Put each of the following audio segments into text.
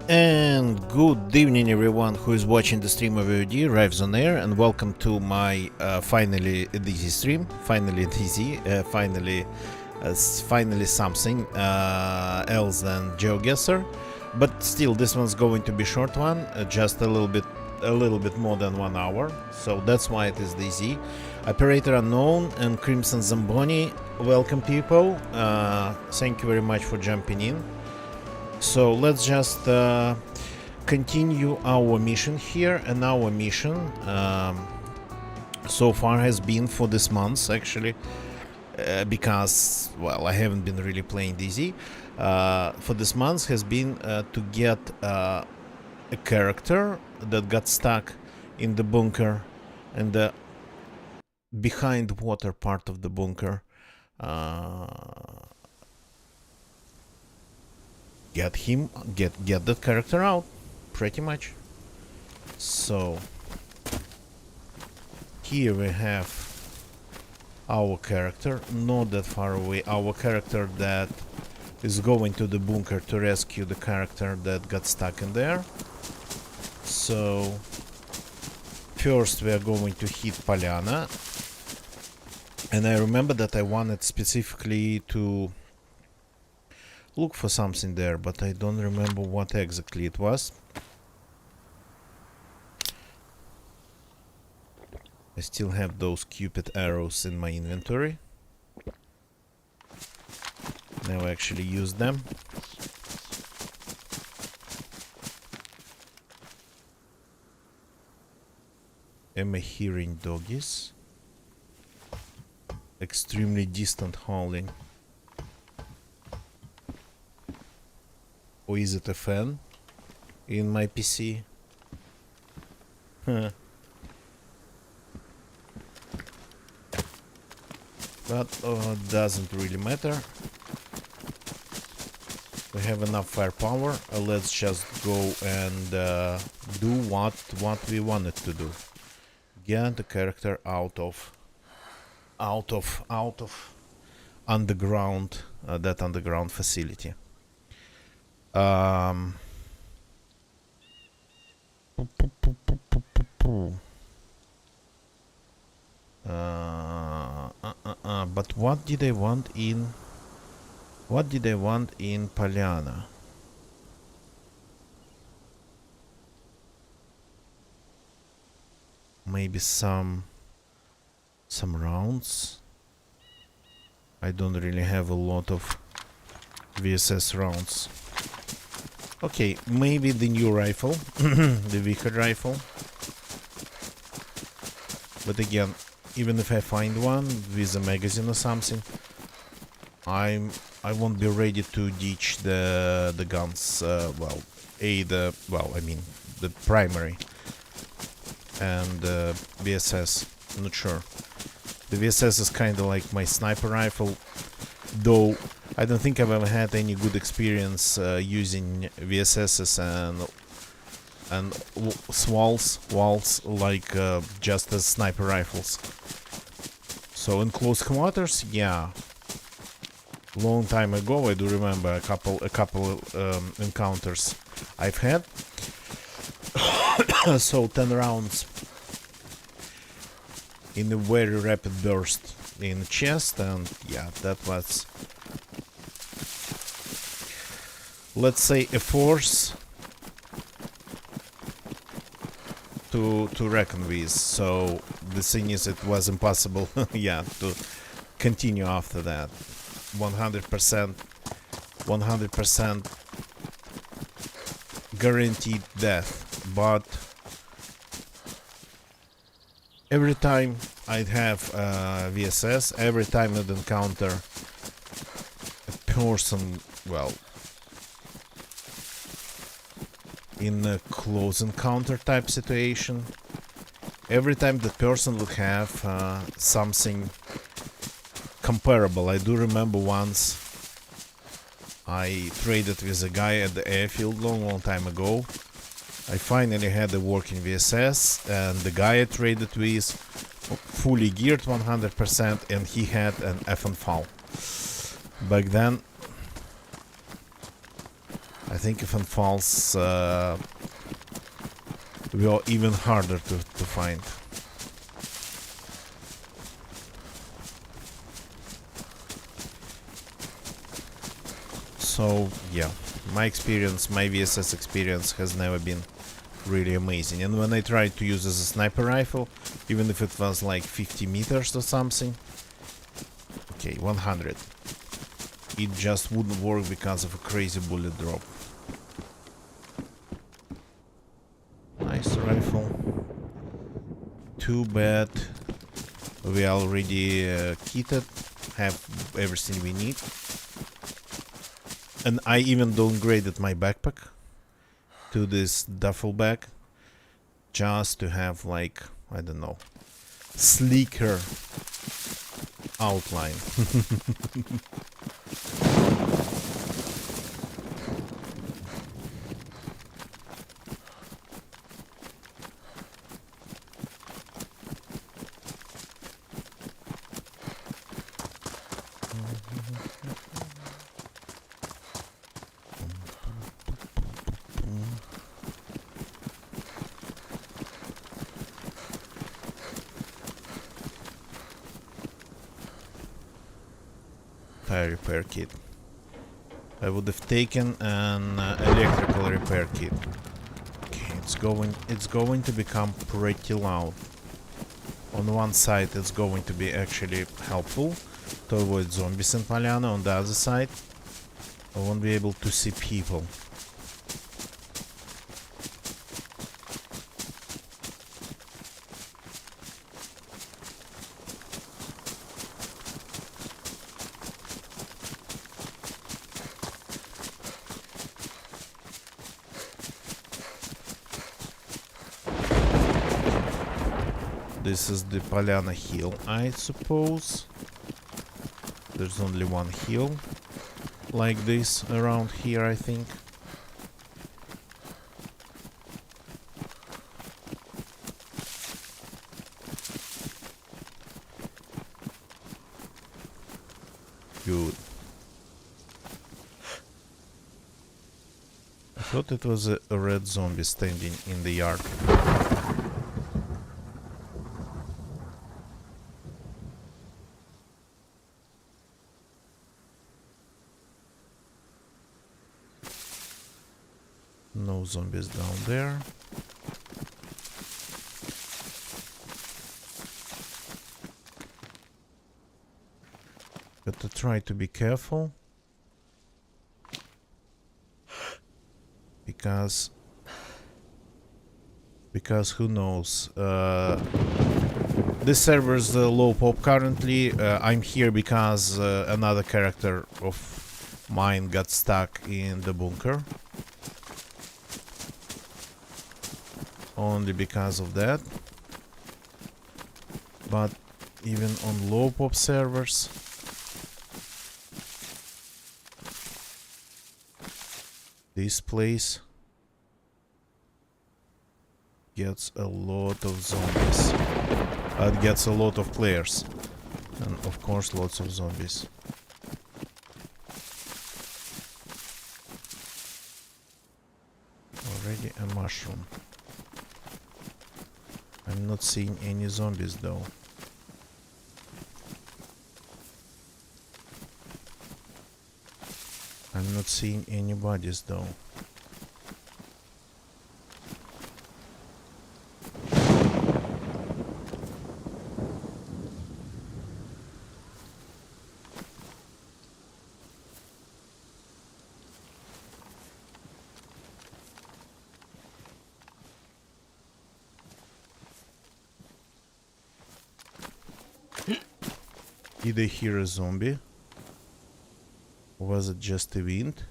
And good evening everyone who is watching the stream of VOD, Rives on Air, and welcome to my finally DZ stream. Finally DZ, finally something else than GeoGuessr. But still, this one's going to be short one, just a little bit more than 1 hour. So that's why it is DZ. Operator Unknown and Crimson Zamboni, welcome people. Thank you very much for jumping in. So let's just continue our mission here, and our mission so far has been for this month actually, because well, I haven't been really playing DZ. For this month has been to get a character that got stuck in the bunker, and the behind water part of the bunker. Get that character out, pretty much. So here we have our character, not that far away, our character that is going to the bunker to rescue the character that got stuck in there. So first we are going to hit Polyana, and I remember that I wanted specifically to look for something there, but I don't remember what exactly it was. I still have those Cupid arrows in my inventory. Never actually used them. Am I hearing doggies? Extremely distant howling. Or is it a fan in my PC? But doesn't really matter. We have enough firepower. Let's just go and do what we wanted to do. Get the character out of underground, that underground facility. But what did I want in Polyana? Maybe some rounds. I don't really have a lot of VSS rounds. Okay, maybe the new rifle, the Vickard rifle. But again, even if I find one with a magazine or something, I won't be ready to ditch the guns. The primary and VSS. I'm not sure. The VSS is kind of like my sniper rifle, though I don't think I've ever had any good experience using VSSs and walls like just as sniper rifles. So in close quarters, yeah. Long time ago, I do remember a couple encounters I've had. So 10 rounds in a very rapid burst in the chest, and yeah, that was, let's say, a force to reckon with. So the thing is, it was impossible yeah, to continue after that. 100% guaranteed death. But every time I'd have VSS, every time I'd encounter a person, well, in a close encounter type situation, every time the person would have something comparable. I do remember once I traded with a guy at the airfield long time ago. I finally had a working VSS, and the guy I traded with fully geared 100%, and he had an FNV. Back then I think if it falls, we are even harder to find. So yeah, my experience, my VSS experience has never been really amazing. And when I tried to use as a sniper rifle, even if it was like 50 meters or something, okay, 100, it just wouldn't work because of a crazy bullet drop. Nice rifle. Too bad we are already kitted, have everything we need. And I even downgraded my backpack to this duffel bag just to have, like, I don't know, sleeker outline. Tire repair kit. I would have taken an electrical repair kit. Okay, it's going to become pretty loud. On one side it's going to be actually helpful to avoid zombies in Polyana. On the other side I won't be able to see people. This is the Polyana hill, I suppose. There's only one hill like this around here, I think. Good. I thought it was a red zombie standing in the yard. No zombies down there. Got to try to be careful. Because who knows? This server is low pop currently. I'm here because another character of mine got stuck in the bunker. Only because of that. But even on low pop servers, this place gets a lot of zombies. It gets a lot of players. And of course lots of zombies. Already a mushroom. I'm not seeing any zombies though. I'm not seeing any bodies though. Did I hear a zombie? Or was it just the wind?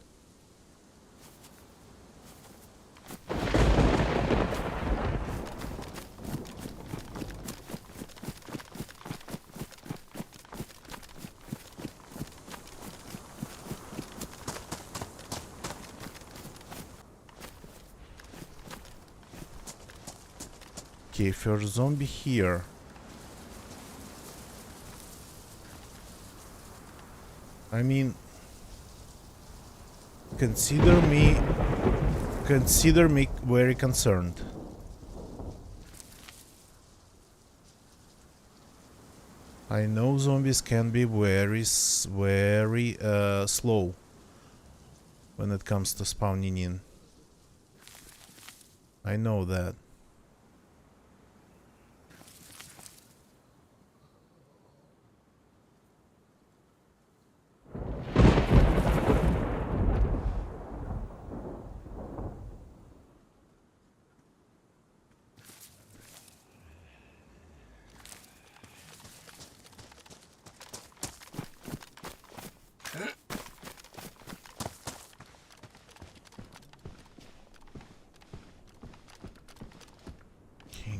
Okay, first zombie here. I mean, Consider me very concerned. I know zombies can be very slow when it comes to spawning in. I know that.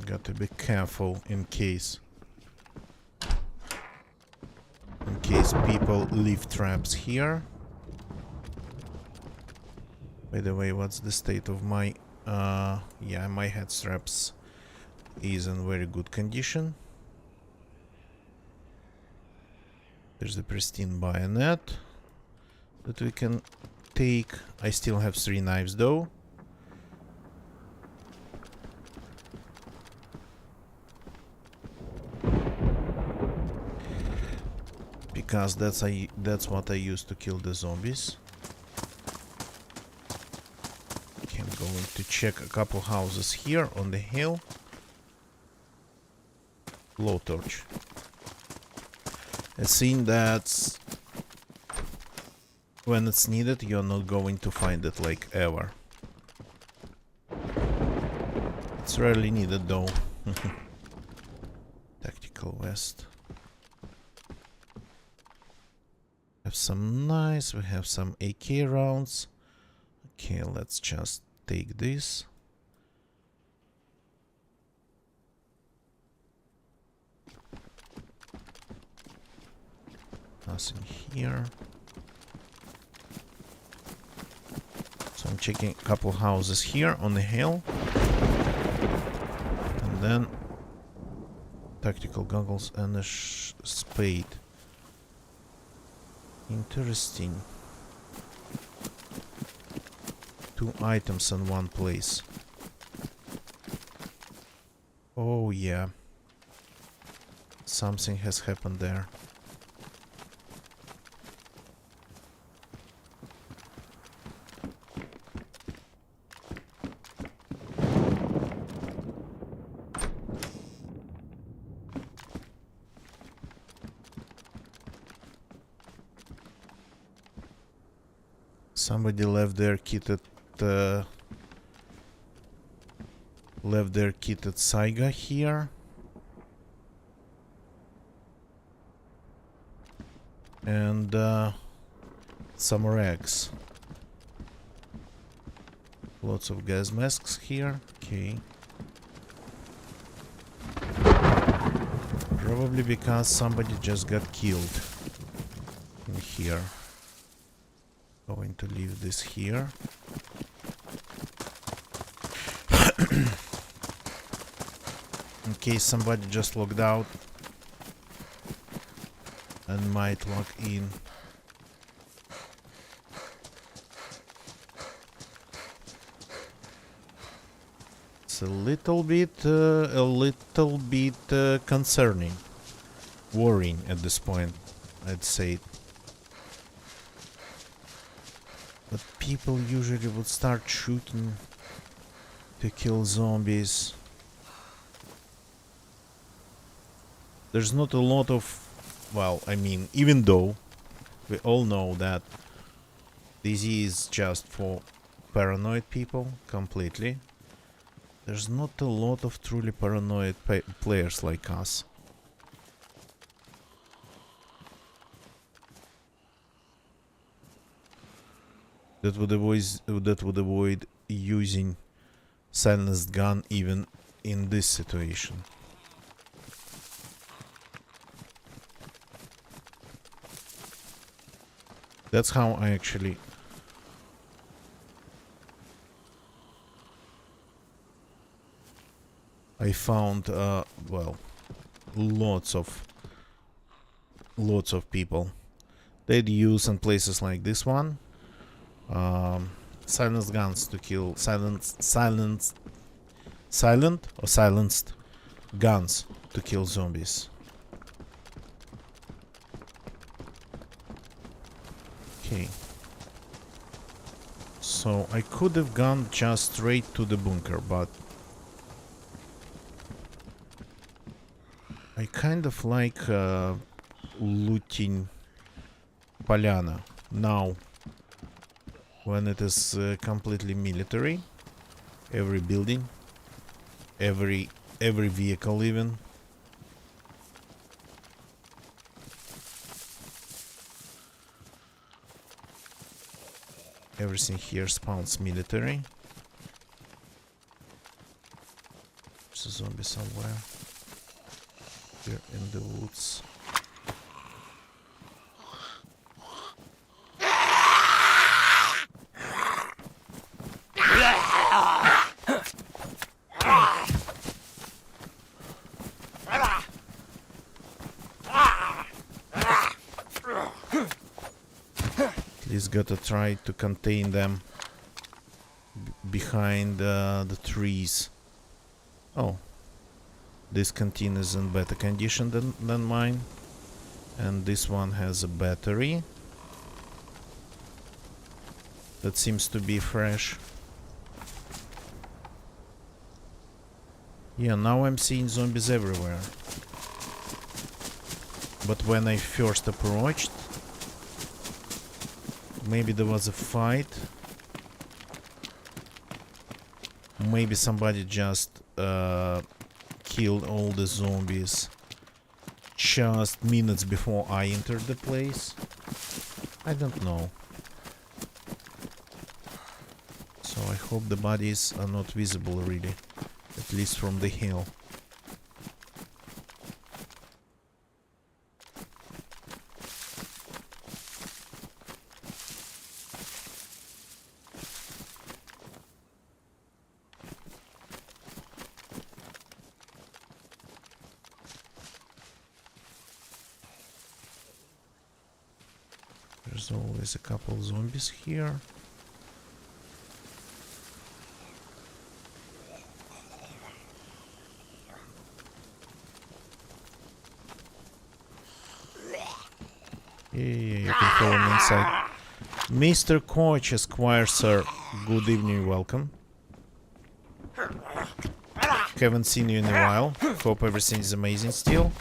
Got to be careful in case people leave traps here. By the way, what's the state of my yeah, my head straps is in very good condition. There's the pristine bayonet that we can take. I still have 3 knives though. Because that's what I used to kill the zombies. Okay, I'm going to check a couple houses here on the hill. Blowtorch. A scene that's when it's needed, you're not going to find it like ever. It's rarely needed though. Tactical vest. Have some knives, we have some AK rounds. Okay, let's just take this. Nothing here. So I'm checking a couple houses here on the hill. And then tactical goggles and a spade. Interesting. 2 items in one place. Oh yeah. Something has happened there. Somebody left their kitted Saiga here. And some rags. Lots of gas masks here. Okay. Probably because somebody just got killed in here. Going to leave this here. In case somebody just logged out and might log in. It's a little bit concerning, worrying at this point, I'd say. But people usually would start shooting to kill zombies. There's not a lot of, well, I mean, even though we all know that this is just for paranoid people completely, there's not a lot of truly paranoid players like us. That would avoid using silenced gun even in this situation. That's how I actually found well, lots of people they'd use in places like this one Silenced guns to kill silent or silenced guns to kill zombies. Okay. So I could have gone just straight to the bunker, but I kind of like looting Polyana now when it is completely military. Every building, every vehicle even. Everything here spawns military. There's a zombie somewhere. Here in the woods. At least gotta try to contain them behind the trees. Oh. This canteen is in better condition than mine. And this one has a battery. That seems to be fresh. Yeah, now I'm seeing zombies everywhere. But when I first approached, maybe there was a fight. Maybe somebody just killed all the zombies just minutes before I entered the place. I don't know. So I hope the bodies are not visible really, at least from the hill. There's always a couple zombies here. Yeah, you can follow me inside. Mr. Koch, Esquire, sir. Good evening, welcome. Haven't seen you in a while. Hope everything is amazing still.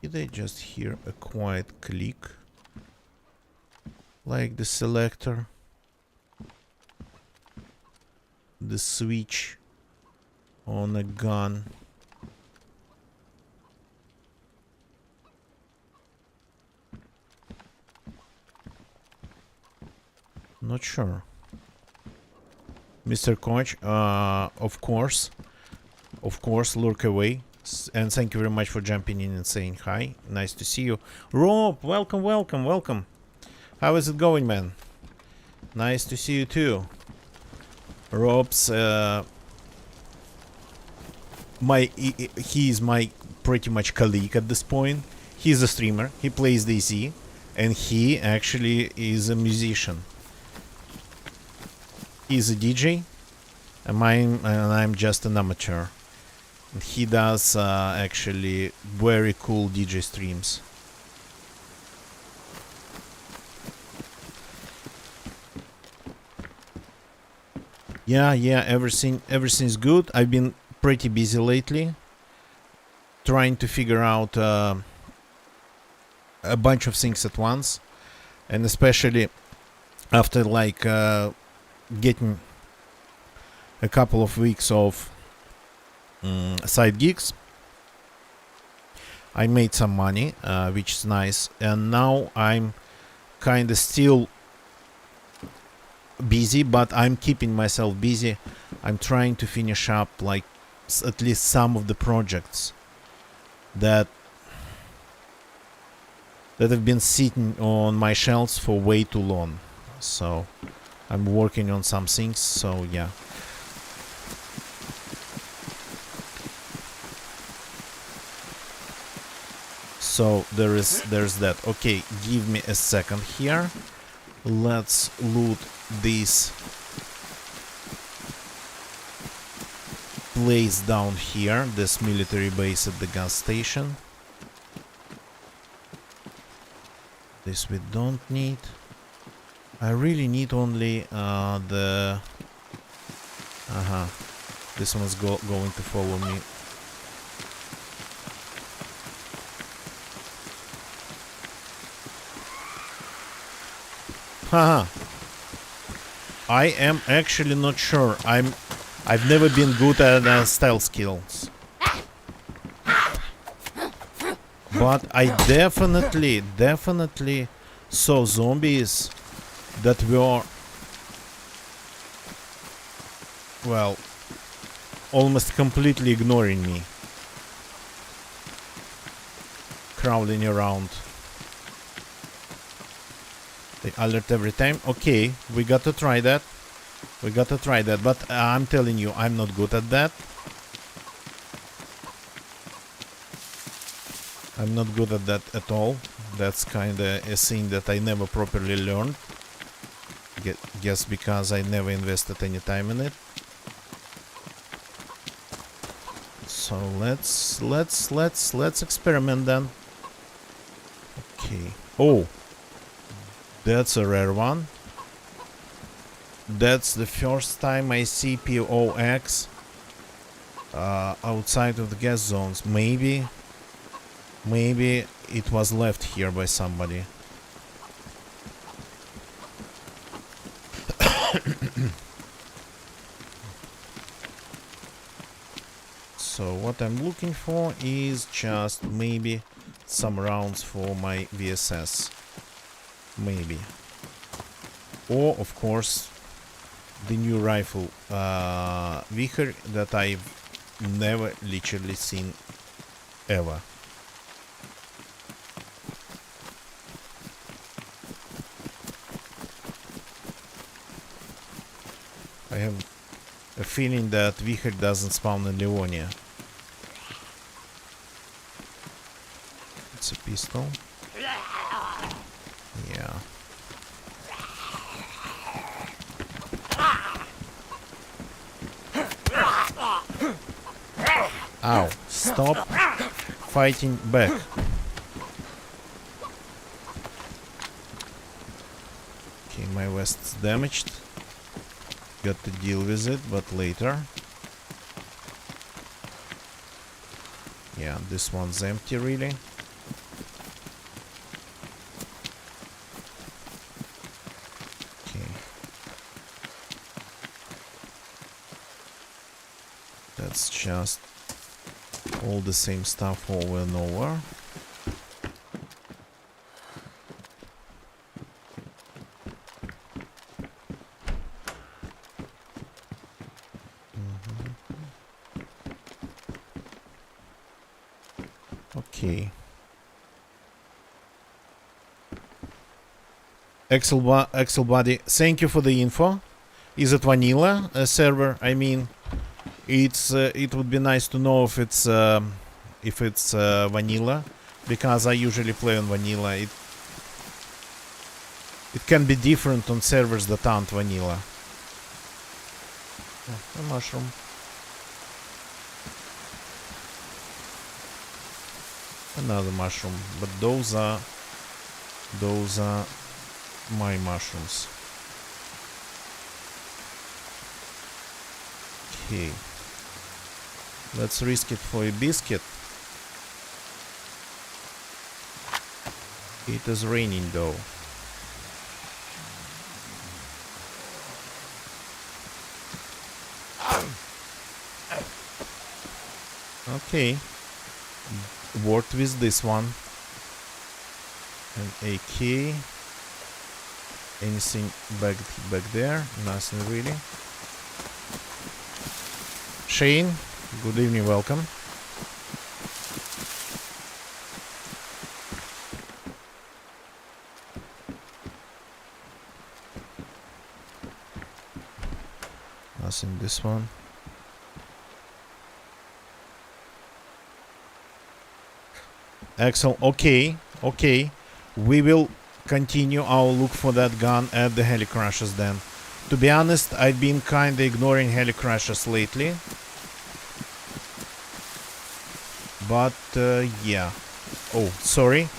Did I just hear a quiet click? Like the selector? The switch on a gun? Not sure. Mr. Koch, of course, lurk away. And thank you very much for jumping in and saying hi. Nice to see you. Rob, welcome, welcome, welcome. How is it going, man? Nice to see you too. Rob's he is my pretty much colleague at this point. He's a streamer. He plays DayZ, and he actually is a musician. He's a DJ, and I'm just an amateur. He does actually very cool DJ streams. Yeah, everything's good. I've been pretty busy lately, trying to figure out a bunch of things at once, and especially after like getting a couple of weeks of side gigs, I made some money, which is nice, and now I'm kinda still busy, but I'm keeping myself busy. I'm trying to finish up like at least some of the projects that have been sitting on my shelves for way too long. So I'm working on some things, so yeah. So there's that. Okay, give me a second here. Let's loot this place down here, this military base at the gas station. This we don't need. I really need only the... This one's going to follow me. Haha. I am actually not sure. I've never been good at stealth skills. But I definitely saw zombies that were, well, almost completely ignoring me. Crawling around. They alert every time. Okay, we got to try that. But I'm telling you, I'm not good at that. I'm not good at that at all. That's kinda a thing that I never properly learned. Guess because I never invested any time in it. So let's experiment then. Okay. Oh, that's a rare one. That's the first time I see POX outside of the gas zones. Maybe it was left here by somebody. So what I'm looking for is just maybe some rounds for my VSS. Maybe. Or, of course, the new rifle Vichar that I've never literally seen ever. I have a feeling that Vichar doesn't spawn in Livonia. It's a pistol. Yeah. Ow. Stop fighting back. Okay, my vest's damaged. Got to deal with it, but later. Yeah, this one's empty, really. Okay. That's just all the same stuff over and over. Okay. Excel Buddy, thank you for the info. Is it vanilla server? I mean, it's it would be nice to know if it's vanilla, because I usually play on vanilla. It can be different on servers that aren't vanilla. Oh, a mushroom. Another mushroom, but those are my mushrooms. Okay, let's risk it for a biscuit. It is raining though. Okay, worked with this one. An AK. Anything back there? Nothing really. Shane, good evening, welcome. Nothing this one. Excellent. Okay, okay. We will continue our look for that gun at the Helicrashers then. To be honest, I've been kinda ignoring Helicrashers lately. But, yeah. Oh, sorry.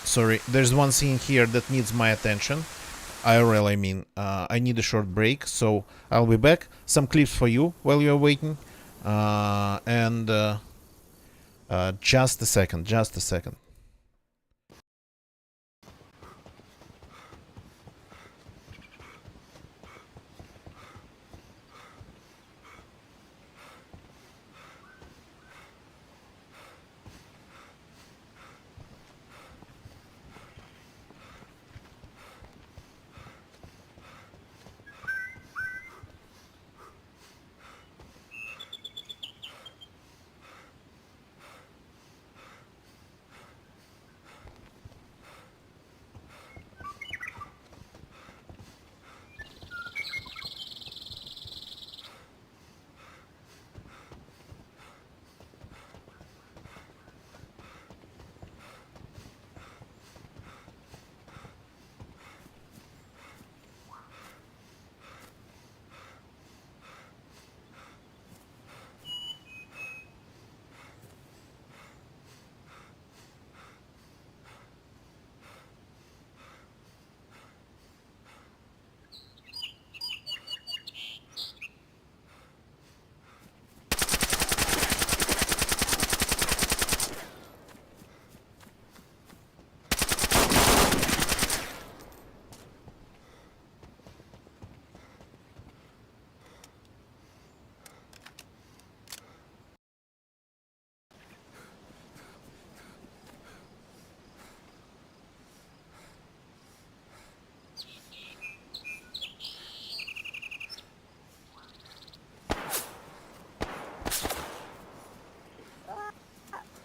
Sorry, there's one thing here that needs my attention. IRL, I mean. I need a short break, so I'll be back. Some clips for you while you're waiting. Just a second, just a second.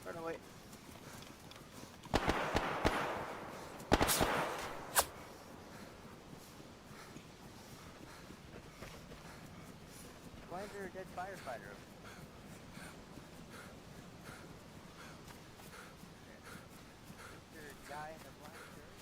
Run away. Why is there a dead firefighter? Is there a guy in the black shirt?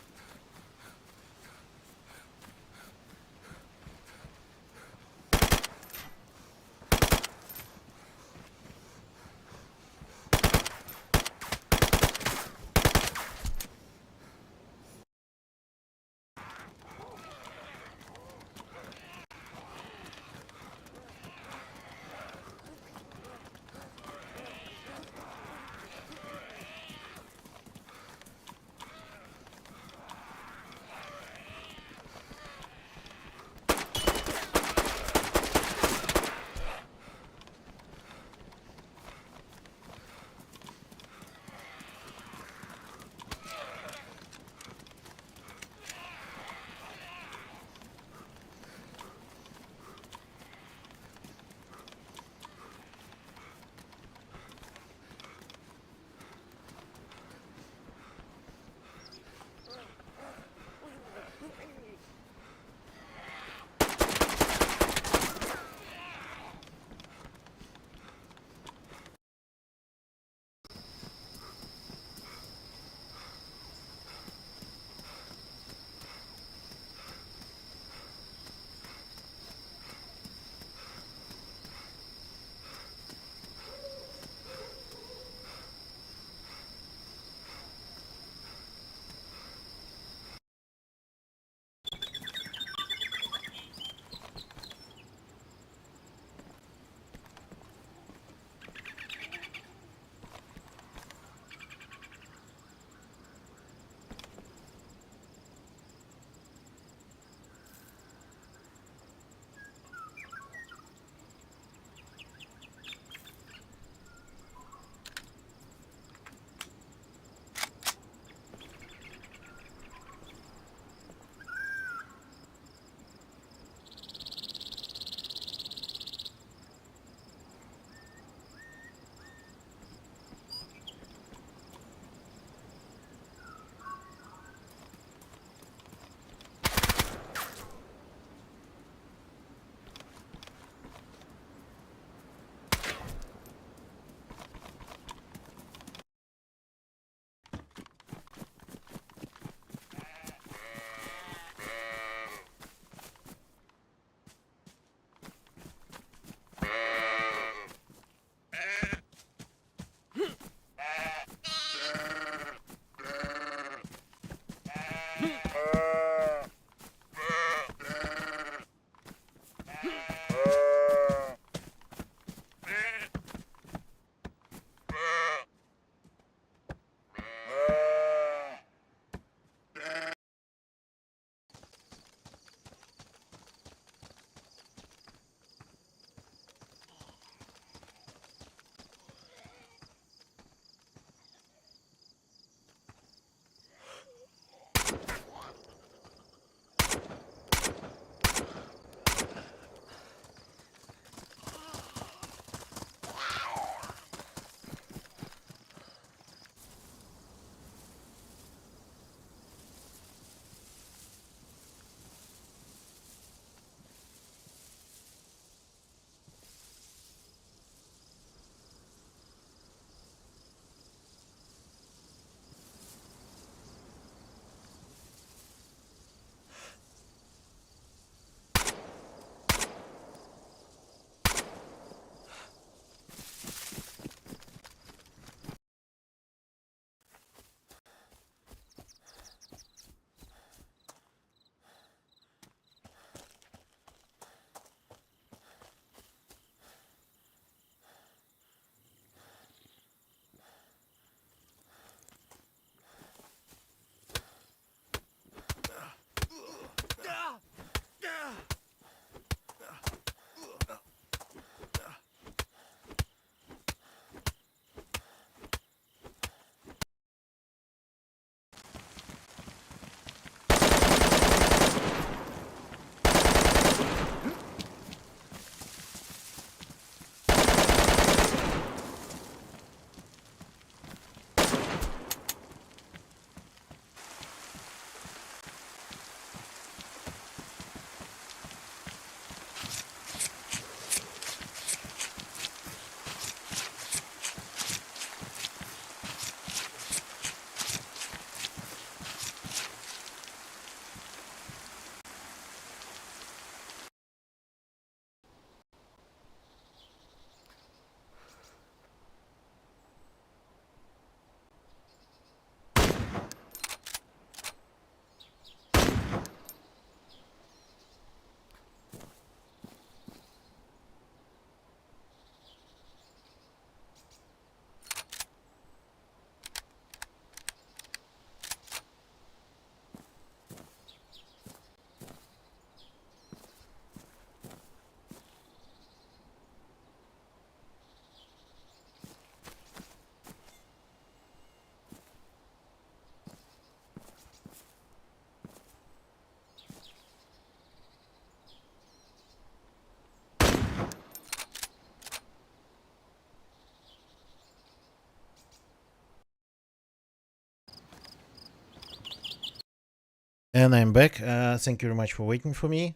And I'm back. Thank you very much for waiting for me.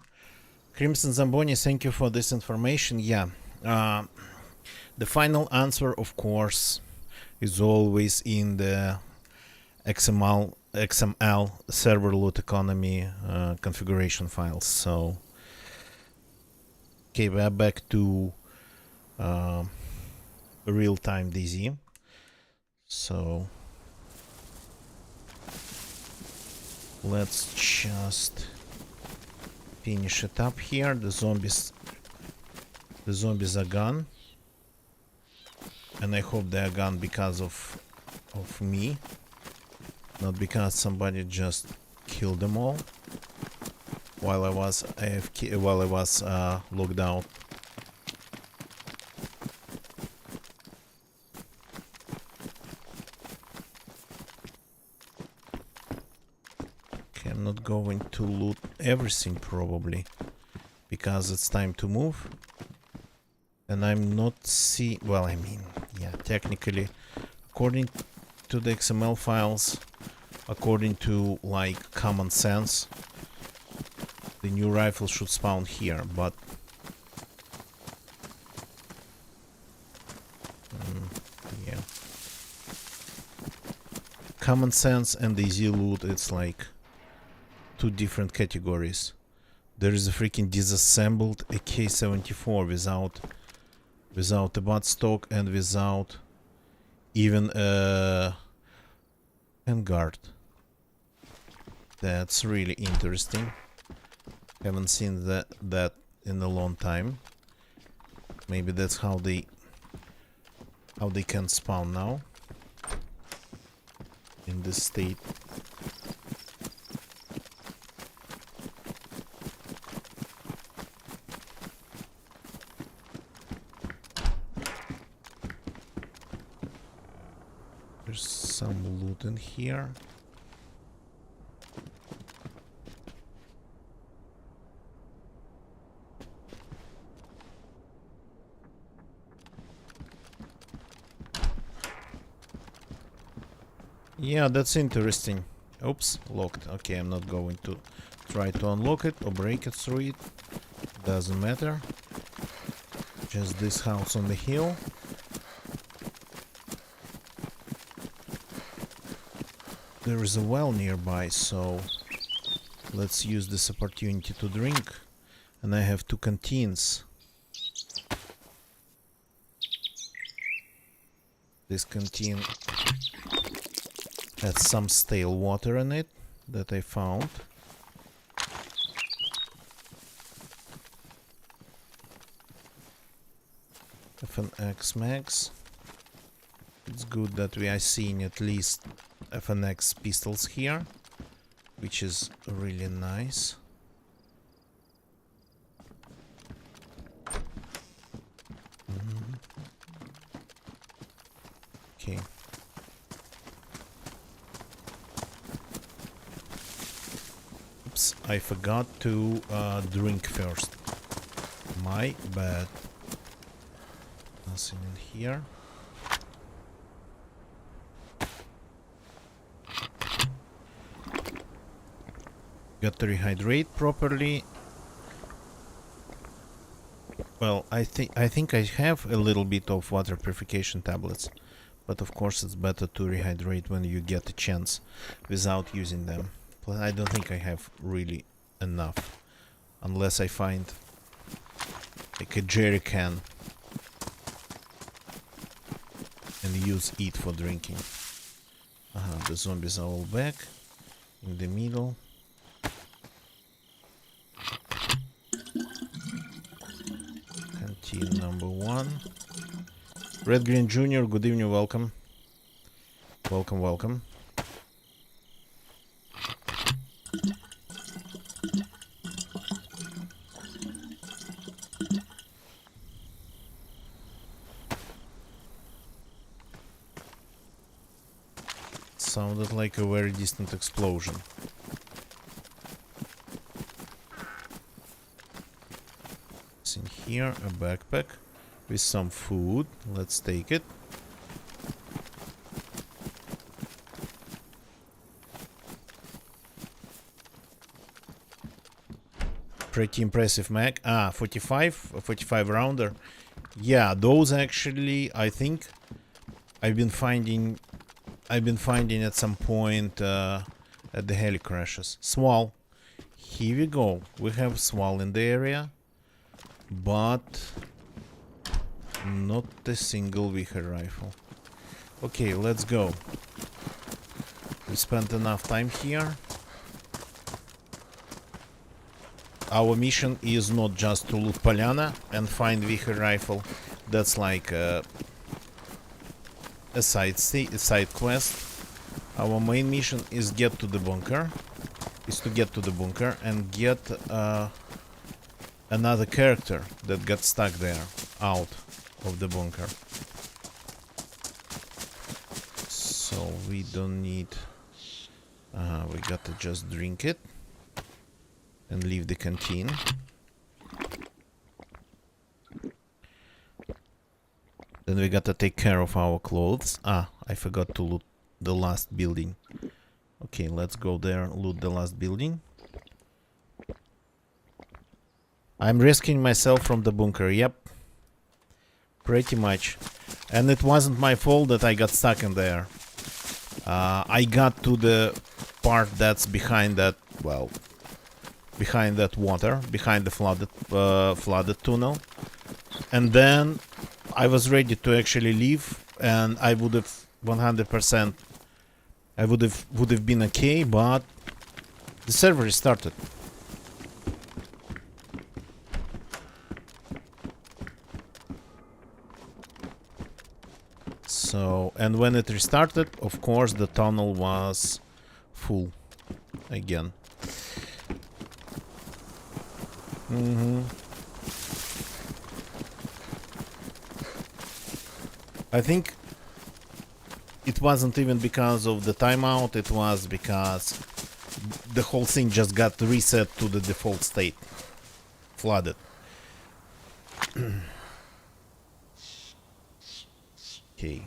Crimson Zamboni, thank you for this information. Yeah. The final answer, of course, is always in the XML server loot economy configuration files. So, okay, we're back to real-time DZ. So, let's just finish it up here. The zombies are gone, and I hope they are gone because of me, not because somebody just killed them all while I was AFK, while I was logged out. Okay, I'm not going to loot everything probably because it's time to move. And I'm not well, I mean, yeah, technically, according to the XML files, according to, like, common sense, the new rifle should spawn here, but yeah. Common sense and easy loot, it's like two different categories. There is a freaking disassembled AK-74 without a butt stock and without even a handguard. That's really interesting. Haven't seen that in a long time. Maybe that's how they can spawn now in this state. There's some loot in here. Yeah, that's interesting. Oops, locked. Okay, I'm not going to try to unlock it or break it through it. Doesn't matter. Just this house on the hill. There is a well nearby, so let's use this opportunity to drink. And I have 2 canteens. This canteen has some stale water in it that I found. FNX Max. It's good that we are seeing at least FNX pistols here, which is really nice. Okay. Oops, I forgot to drink first. My bad. Nothing in here. Got to rehydrate properly. Well, I think I have a little bit of water purification tablets, but of course it's better to rehydrate when you get a chance without using them. Plus, I don't think I have really enough, unless I find like a jerry can and use it for drinking. The zombies are all back in the middle. Canteen number 1. Red Green Jr., good evening, welcome. Welcome. Sounded like a very distant explosion. It's in here, a backpack with some food. Let's take it. Pretty impressive mag. 45 rounder. Yeah, those actually, I think I've been finding at some point at the heli crashes. Swal. Here we go. We have Swal in the area, but not a single Wicher rifle. Okay, let's go. We spent enough time here. Our mission is not just to loot Polyana and find Wicher rifle. That's like a side quest. Our main mission is to get to the bunker and get another character that got stuck there out of the bunker. So we don't need. We gotta just drink it and leave the canteen. Then we gotta take care of our clothes. I forgot to loot the last building. Okay, let's go there, loot the last building. I'm rescuing myself from the bunker, yep. Pretty much. And it wasn't my fault that I got stuck in there. I got to the part that's behind that, well, behind that water, behind the flooded tunnel. And then I was ready to actually leave, and I would have 100%, I would have been okay, but the server restarted. So, and when it restarted, of course, the tunnel was full again. I think it wasn't even because of the timeout, it was because the whole thing just got reset to the default state. Flooded. Okay.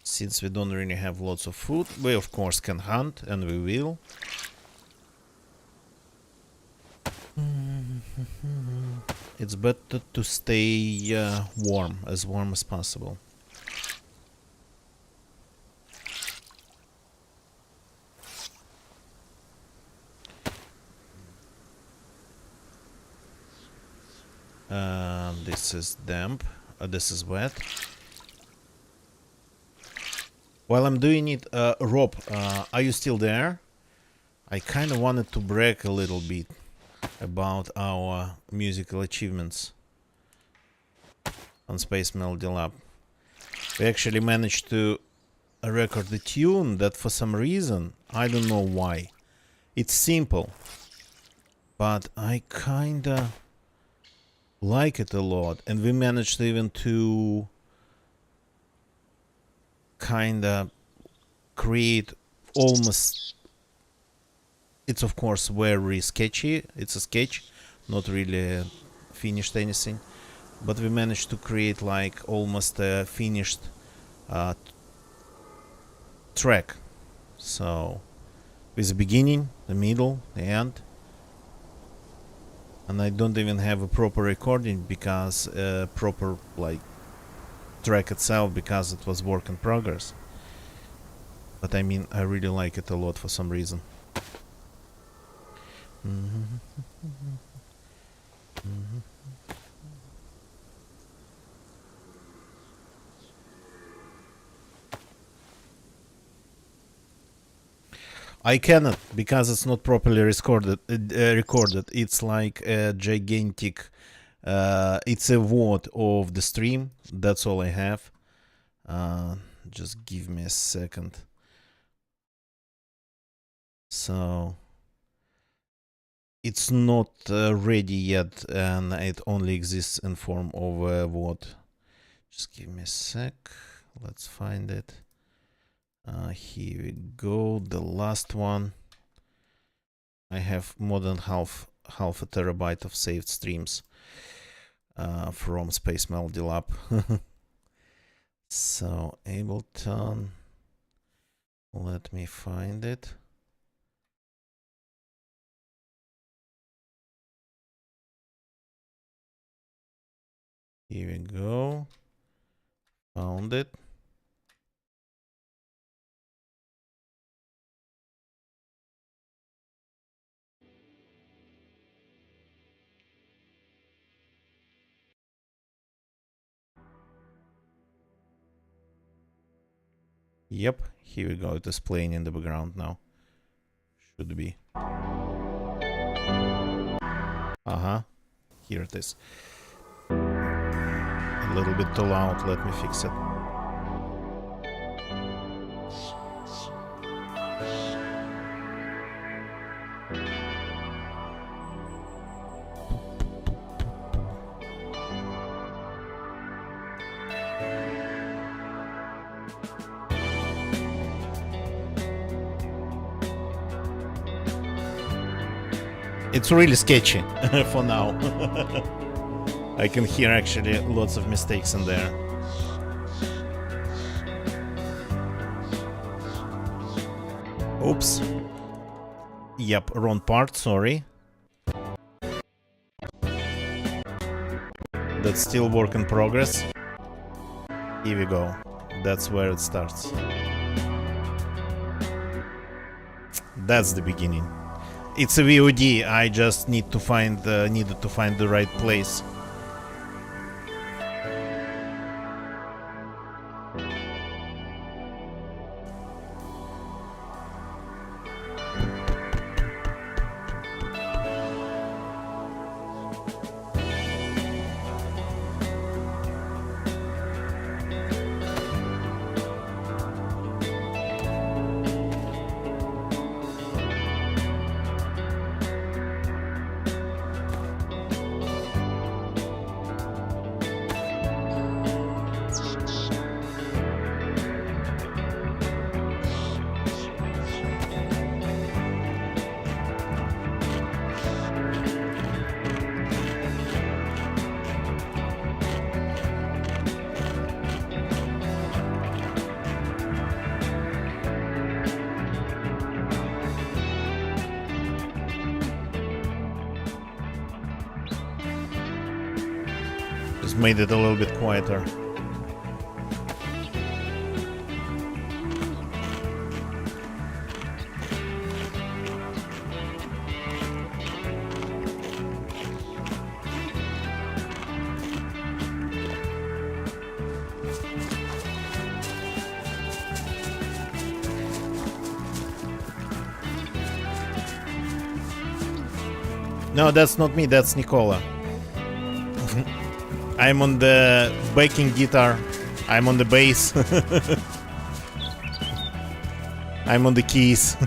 Since we don't really have lots of food, we of course can hunt, and we will. It's better to stay warm as possible. This is damp. This is wet. While I'm doing it, Rob, are you still there? I kind of wanted to brag a little bit about our musical achievements on Space Melody Lab. We actually managed to record a tune that for some reason, I don't know why. It's simple, but I kinda like it a lot, and we managed even to kinda create almost, it's of course very sketchy, it's a sketch, not really finished anything, but we managed to create like almost a finished track. So with the beginning, the middle, the end. And I don't even have a proper recording because proper like track itself, because it was work in progress. But I mean, I really like it a lot for some reason. I cannot, because it's not properly recorded. It's like a gigantic. It's a word of the stream. That's all I have. Just give me a second. So it's not ready yet, and it only exists in form of a word. Just give me a sec. Let's find it. Here we go, the last one. I have more than half a terabyte of saved streams from Space Melody Lab. So Ableton, let me find it. Here we go. Found it. Yep, here we go. It is playing in the background now. Should be. Uh-huh. Here it is. A little bit too loud. Let me fix it. It's really sketchy for now. I can hear actually lots of mistakes in there. Oops. Yep, wrong part, sorry. That's still work in progress. Here we go. That's where it starts. That's the beginning. It's a VOD. I just need to find needed to find the right place. Just made it a little bit quieter. No, that's not me, that's Nicola. I'm on the backing guitar. I'm on the bass. I'm on the keys.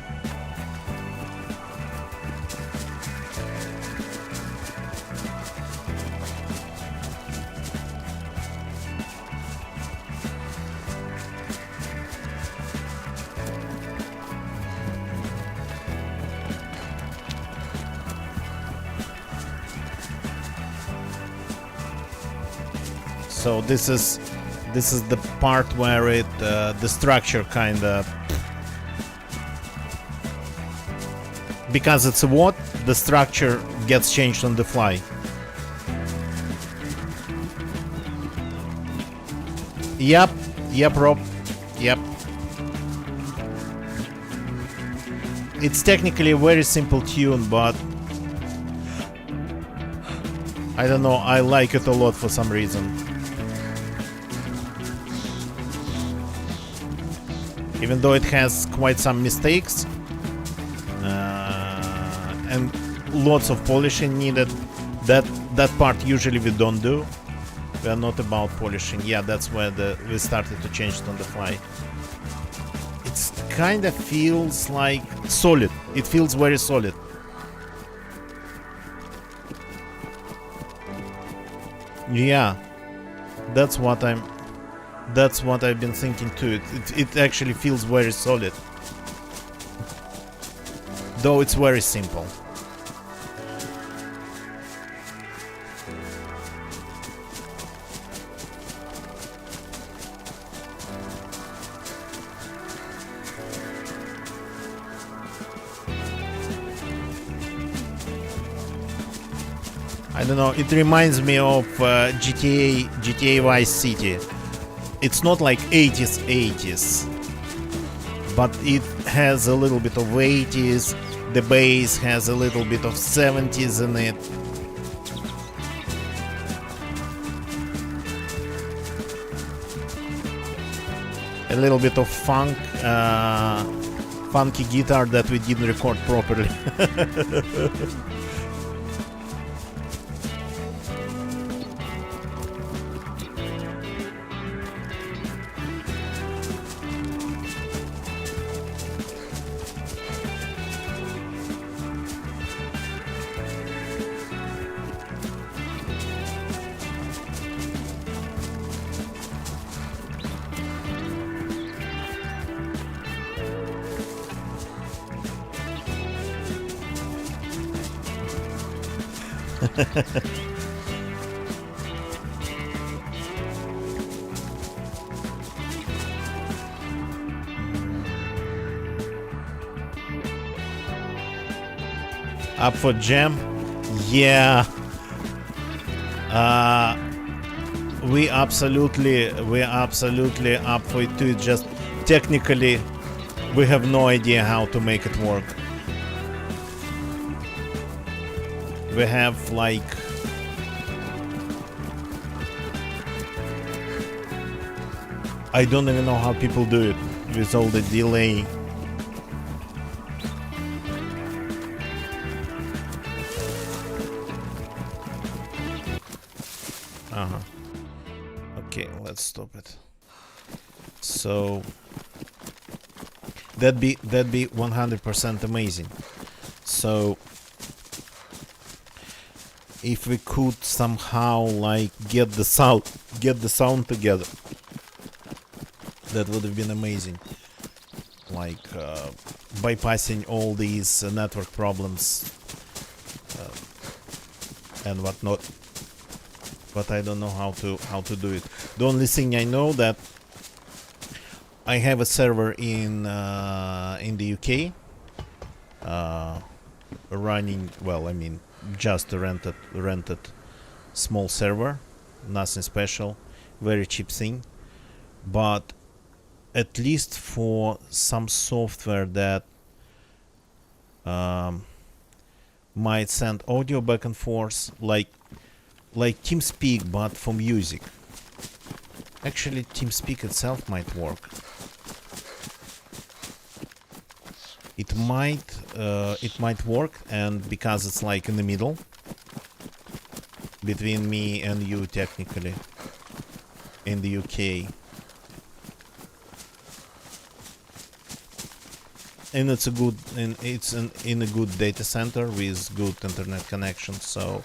So this is the part where it the structure kind of, because it's a WOT, the structure gets changed on the fly. Yep, Rob. Yep. It's technically a very simple tune, but I don't know, I like it a lot for some reason. Even though it has quite some mistakes and lots of polishing needed, that part usually we don't do. We are not about polishing. Yeah, that's where we started to change it on the fly. It kind of feels like solid. It feels very solid. Yeah, that's what I've been thinking too. It actually feels very solid, though it's very simple. I don't know. It reminds me of GTA Vice City. It's not like 80s, but it has a little bit of 80s. The bass has a little bit of 70s in it. A little bit of funk, funky guitar that we didn't record properly. Up for jam? Yeah. We're absolutely up for it too. Just technically, we have no idea how to make it work. We have like I don't even know how people do it with all the delay. Okay, let's stop it. So that'd be 100% amazing. So if we could somehow like get the sound together, that would have been amazing. Like bypassing all these network problems and whatnot. But I don't know how to do it. The only thing I know that I have a server in the UK running. Well, I mean, just a rented small server, nothing special, very cheap thing. But at least for some software that might send audio back and forth, like TeamSpeak, but for music. Actually, TeamSpeak itself might work. It might work, and because it's like in the middle between me and you, technically, in the UK, and it's a good, and it's in a good data center with good internet connection. So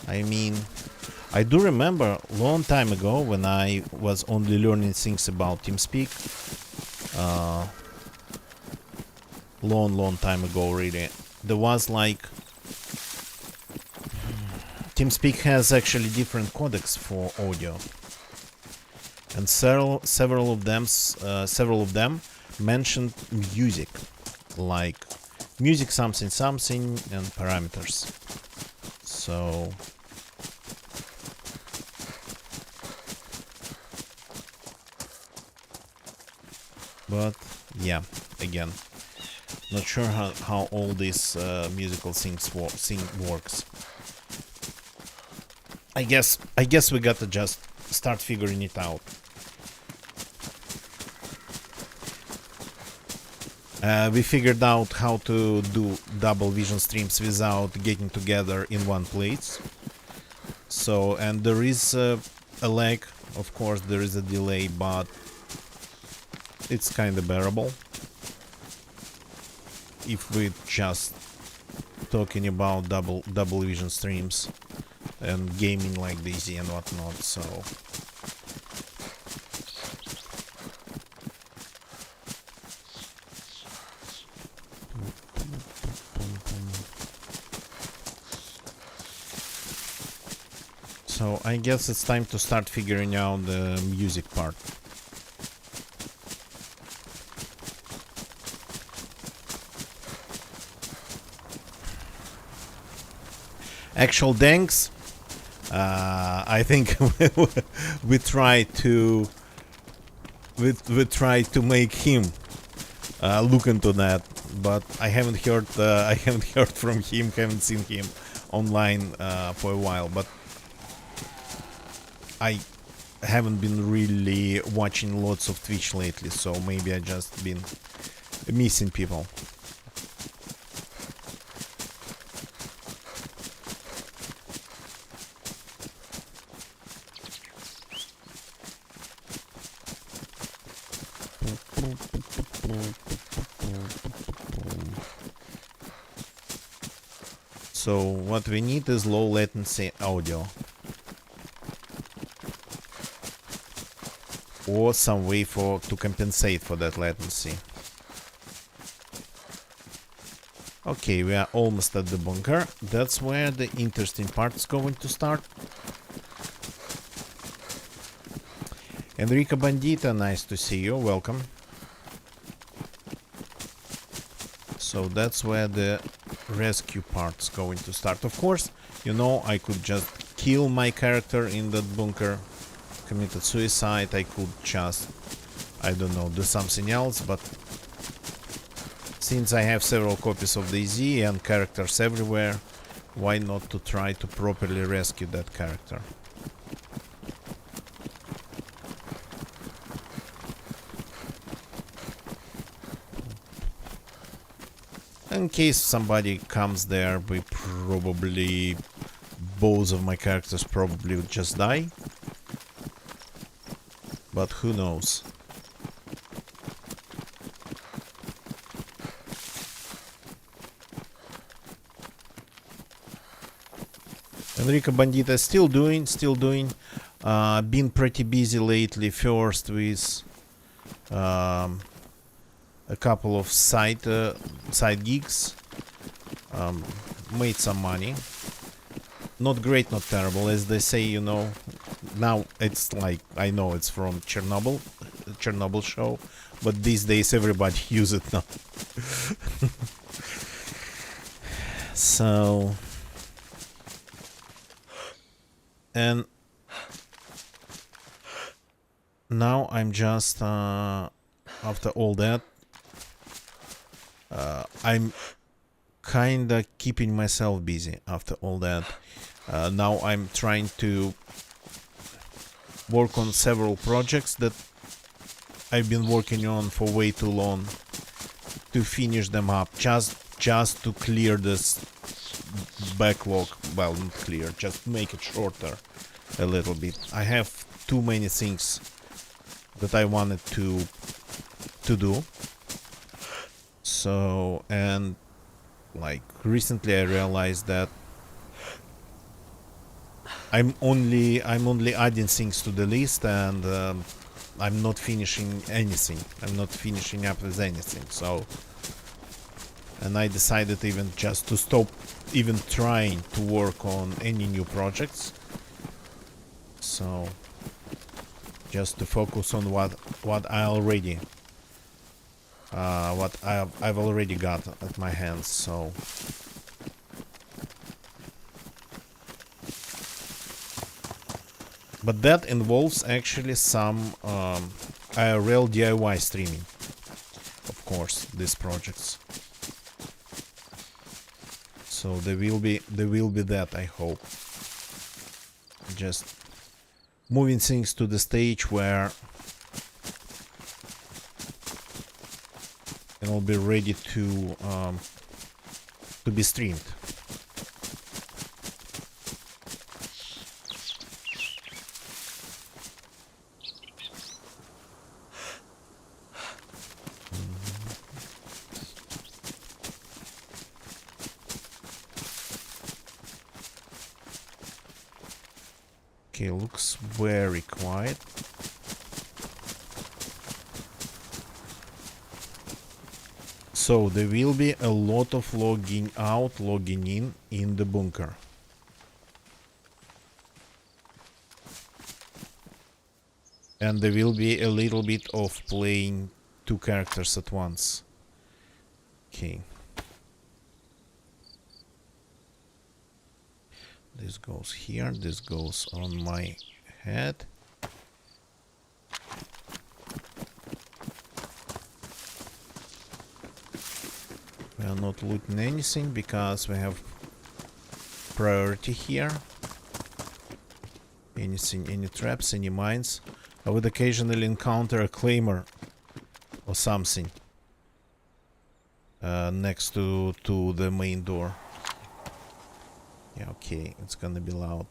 I mean, I do remember a long time ago when I was only learning things about TeamSpeak. Long time ago, really. There was like TeamSpeak has actually different codecs for audio, and several of them mentioned music, like music something and parameters. So but yeah, again, not sure how all this musical thing works. I guess we gotta just start figuring it out. We figured out how to do double vision streams without getting together in one place. So, and there is a lag, of course, there is a delay, but it's kind of bearable if we're just talking about double vision streams and gaming like DayZ and whatnot. So I guess it's time to start figuring out the music part. Actual Danks, I think we try to we try to make him look into that, but I haven't heard I haven't heard from him, haven't seen him online for a while. But I haven't been really watching lots of Twitch lately, so maybe I just been missing people. So what we need is low latency audio, or some way to compensate for that latency. Okay, we are almost at the bunker. That's where the interesting part is going to start. Enrico Bandita, nice to see you. Welcome. So that's where the rescue part's going to start. Of course, you know, I could just kill my character in that bunker, committed suicide. I could just, I don't know, do something else, but since I have several copies of DayZ and characters everywhere, why not to try to properly rescue that character? In case somebody comes there, we probably, both of my characters probably would just die. But who knows? Enrico Bandita still doing. Been pretty busy lately. First with a couple of side gigs. Made some money. Not great, not terrible, as they say, you know. Now it's like, I know it's from Chernobyl show, but these days everybody use it now. So, and now I'm just after all that, I'm kinda keeping myself busy after all that. Now I'm trying to work on several projects that I've been working on for way too long, to finish them up, just to clear this backlog. Well, not clear, just make it shorter a little bit. I have too many things that I wanted to do. So, and like recently I realized that I'm only adding things to the list, and I'm not finishing anything. I'm not finishing up with anything. So, and I decided even just to stop even trying to work on any new projects. So, just to focus on what I already what I've already got at my hands. So. But that involves actually some IRL DIY streaming, of course, these projects. So there will be that, I hope. Just moving things to the stage where it'll be ready to be streamed. Okay, looks very quiet. So there will be a lot of logging out, logging in the bunker. And there will be a little bit of playing two characters at once. Okay. This goes here. This goes on my head. We are not looting anything because we have priority here. Anything, any traps, any mines. I would occasionally encounter a claimer or something next to the main door. Yeah, okay, it's gonna be loud.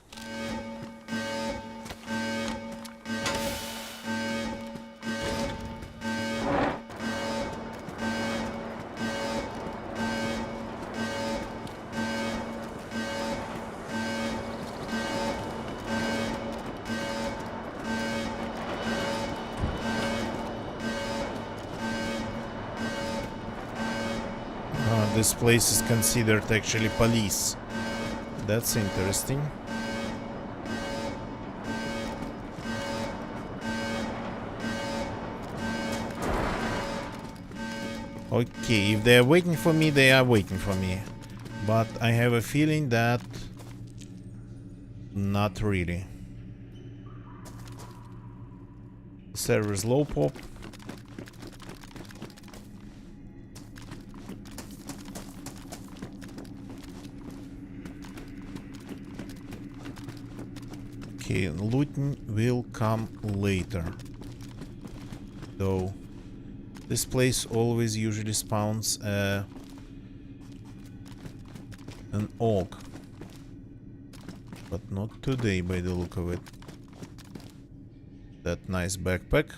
This place is considered actually police. That's interesting. Okay, if they are waiting for me, they are waiting for me. But I have a feeling that not really. Server's low pop. Okay, looting will come later. Though this place always usually spawns an orc. But not today by the look of it. That nice backpack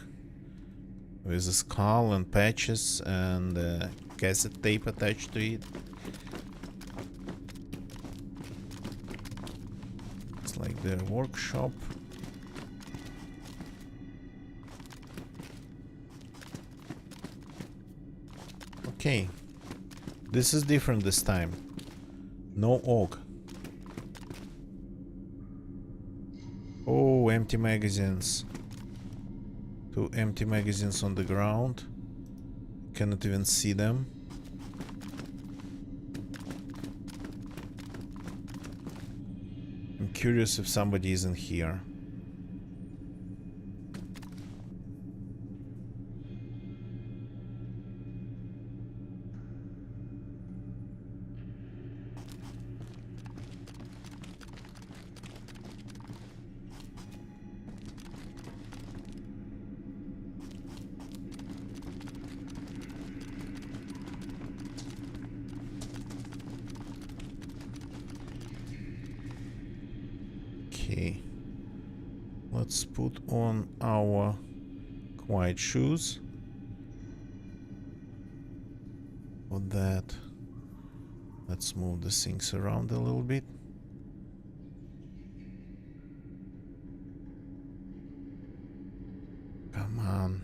with a skull and patches and cassette tape attached to it. Like the workshop. Okay, this is different this time. No orc. Oh, empty magazines. 2 empty magazines on the ground. Cannot even see them. I'm curious if somebody isn't here. Okay, let's put on our quiet shoes. For that, let's move the things around a little bit. Come on.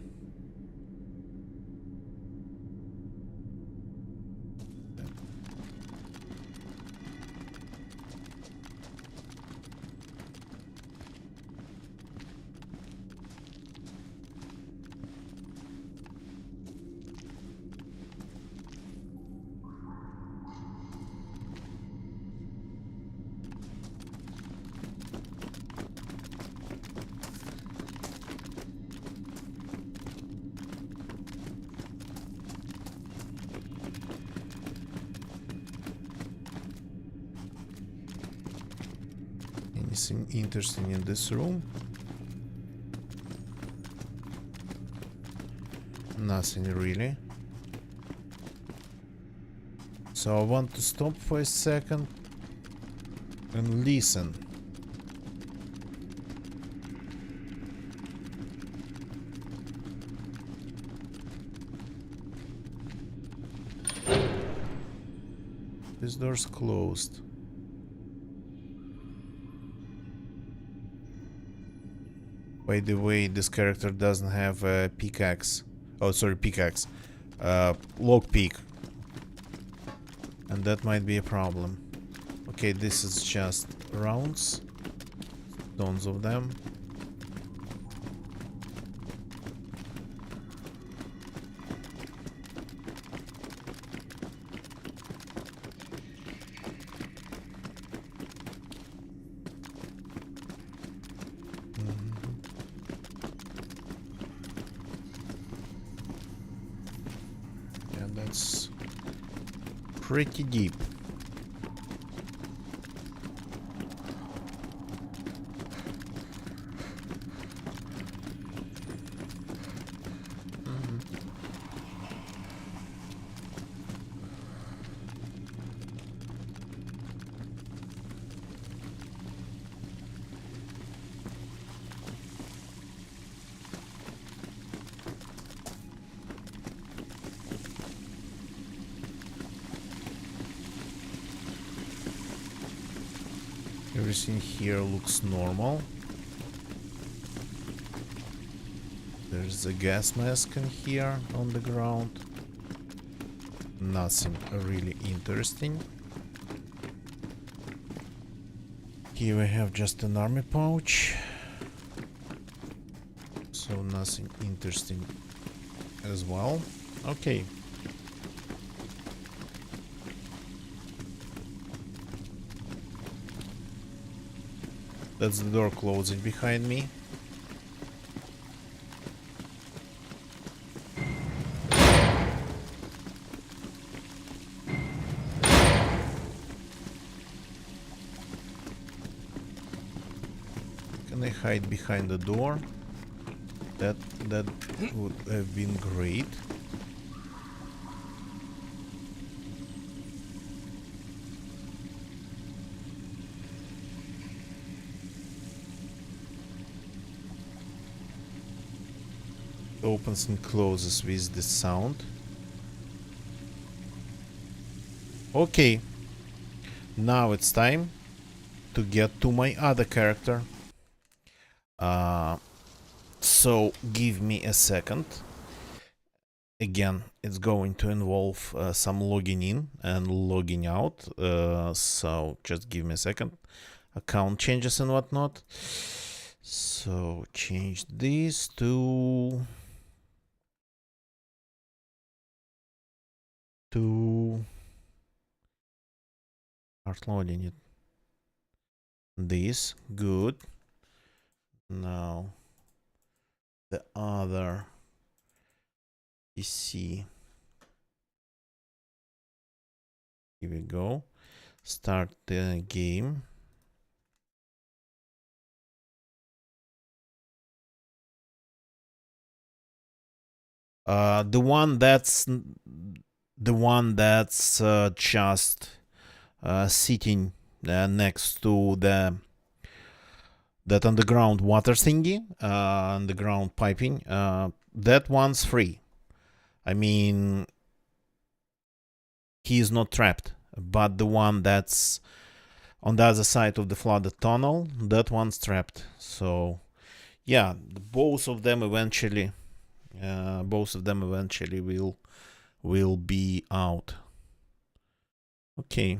Anything interesting in this room? Nothing really. So I want to stop for a second and listen. This door's closed. By the way, this character doesn't have a pickaxe. Oh, sorry, pickaxe. Lockpick. And that might be a problem. Okay, this is just rounds. Tons of them. That's pretty deep. Everything here looks normal. There's a gas mask in here on the ground. Nothing really interesting. Here we have just an army pouch. So nothing interesting as well. Okay. That's the door closing behind me. Can I hide behind the door? That would have been great. Opens and closes with the sound. Okay, now it's time to get to my other character. So give me a second. Again, it's going to involve some logging in and logging out. So just give me a second. Account changes and whatnot. So change this to start loading it. This good. Now the other PC. Here we go. Start the game. The one that's just sitting next to that underground water thingy, underground piping. That one's free. I mean, he is not trapped. But the one that's on the other side of the flooded tunnel, that one's trapped. So, yeah, both of them eventually will be out. Okay.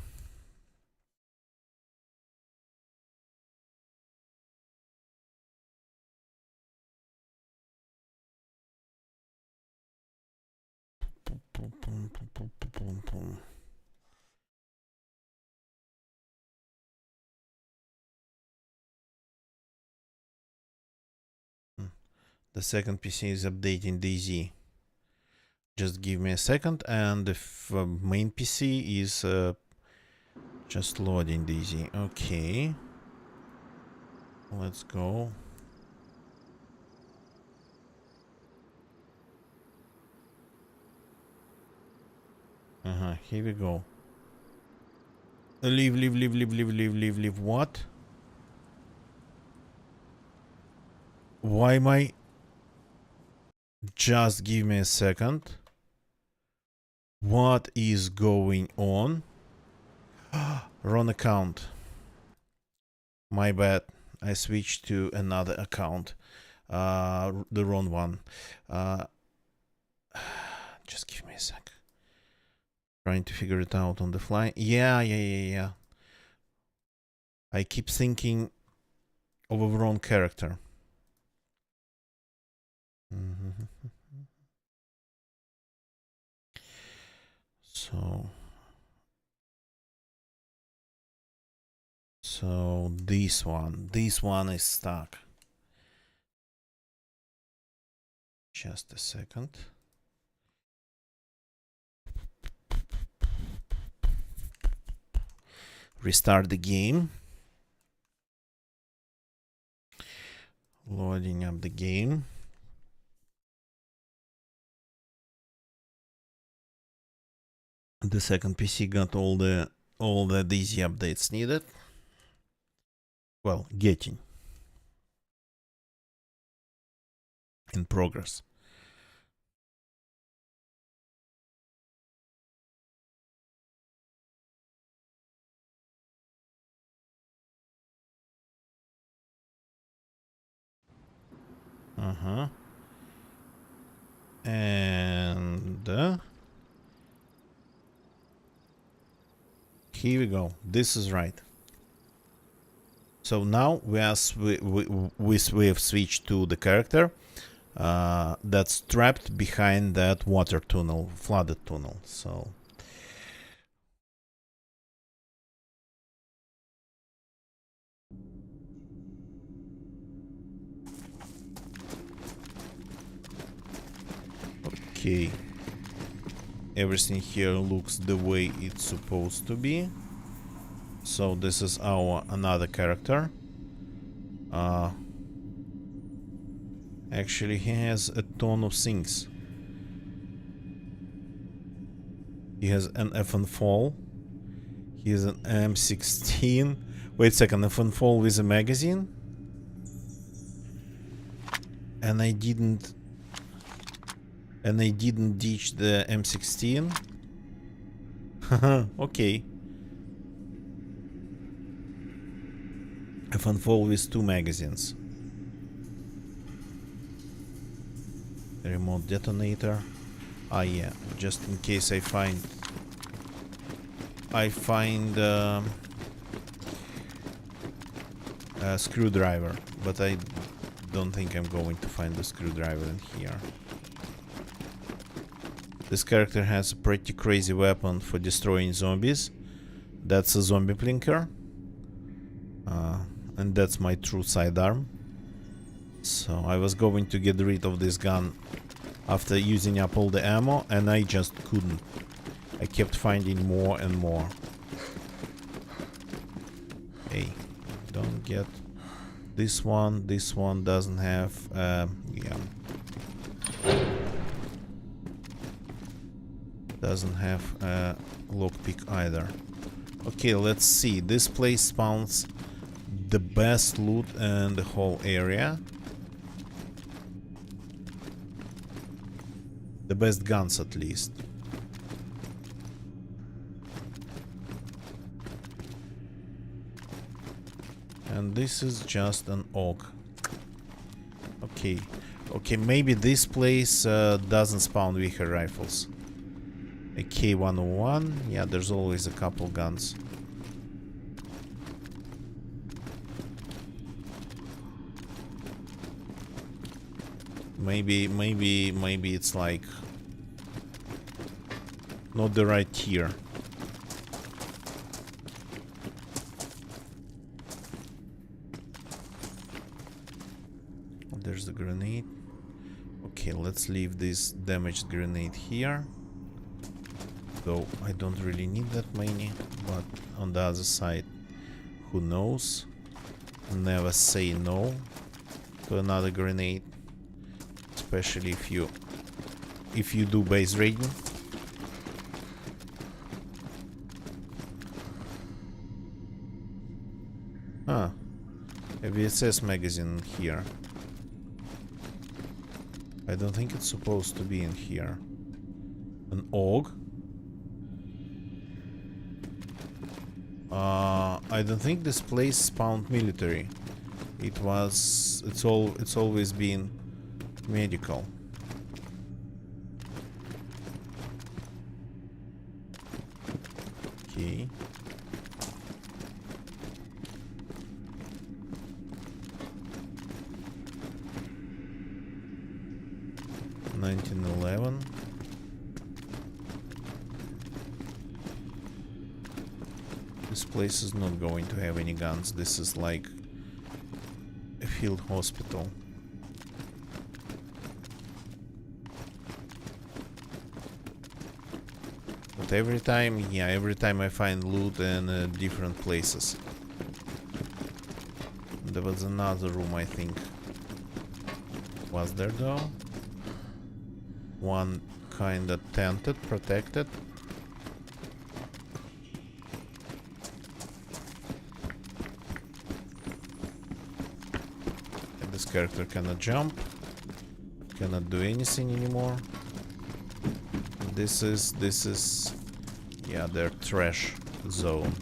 The second PC is updating DayZ. Just give me a second, and the main PC is just loading DayZ. Okay. Let's go. Here we go. Leave. What? Why am I... Just give me a second. What is going on? Wrong account. My bad. I switched to another account. The wrong one. Just give me a sec. Trying to figure it out on the fly. Yeah. I keep thinking of a wrong character. So this one is stuck. Just a second. Restart the game. Loading up the game. The second PC got all the easy updates needed. Well, getting in progress. And here we go. This is right. So now we have switched to the character that's trapped behind that water tunnel, flooded tunnel. So okay, everything here looks the way it's supposed to be. So this is our another character. Actually, he has a ton of things. He has an FN-FAL. He has an M16. Wait a second, FN-FAL with a magazine? And I didn't ditch the M16. Okay. FN-FAL with 2 magazines. Remote detonator. Ah, yeah, just in case I find a screwdriver, but I don't think I'm going to find the screwdriver in here. This character has a pretty crazy weapon for destroying zombies. That's a zombie blinker. And that's my true sidearm. So I was going to get rid of this gun after using up all the ammo, and I just couldn't. I kept finding more and more. Hey, don't get this one. This one doesn't have, yeah. Doesn't have a lockpick either. Okay, let's see. This place spawns the best loot in the whole area. The best guns, at least. And this is just an AUG. Okay. Okay, maybe this place doesn't spawn vehicle rifles. A K101. Yeah, there's always a couple guns. Maybe it's like not the right tier. There's the grenade. Okay, let's leave this damaged grenade here. Though I don't really need that many, but on the other side, who knows? Never say no to another grenade. Especially if you do base raiding. Ah, a VSS magazine here. I don't think it's supposed to be in here. An AUG. I don't think this place spawned military. It's always been medical. Okay. $1911. This place is not going to have any guns. This is like a field hospital. But every time, yeah, every time I find loot in different places. There was another room, I think. Was there though? One kinda tented, protected. And this character cannot jump. Cannot do anything anymore. This is, yeah, their trash zone.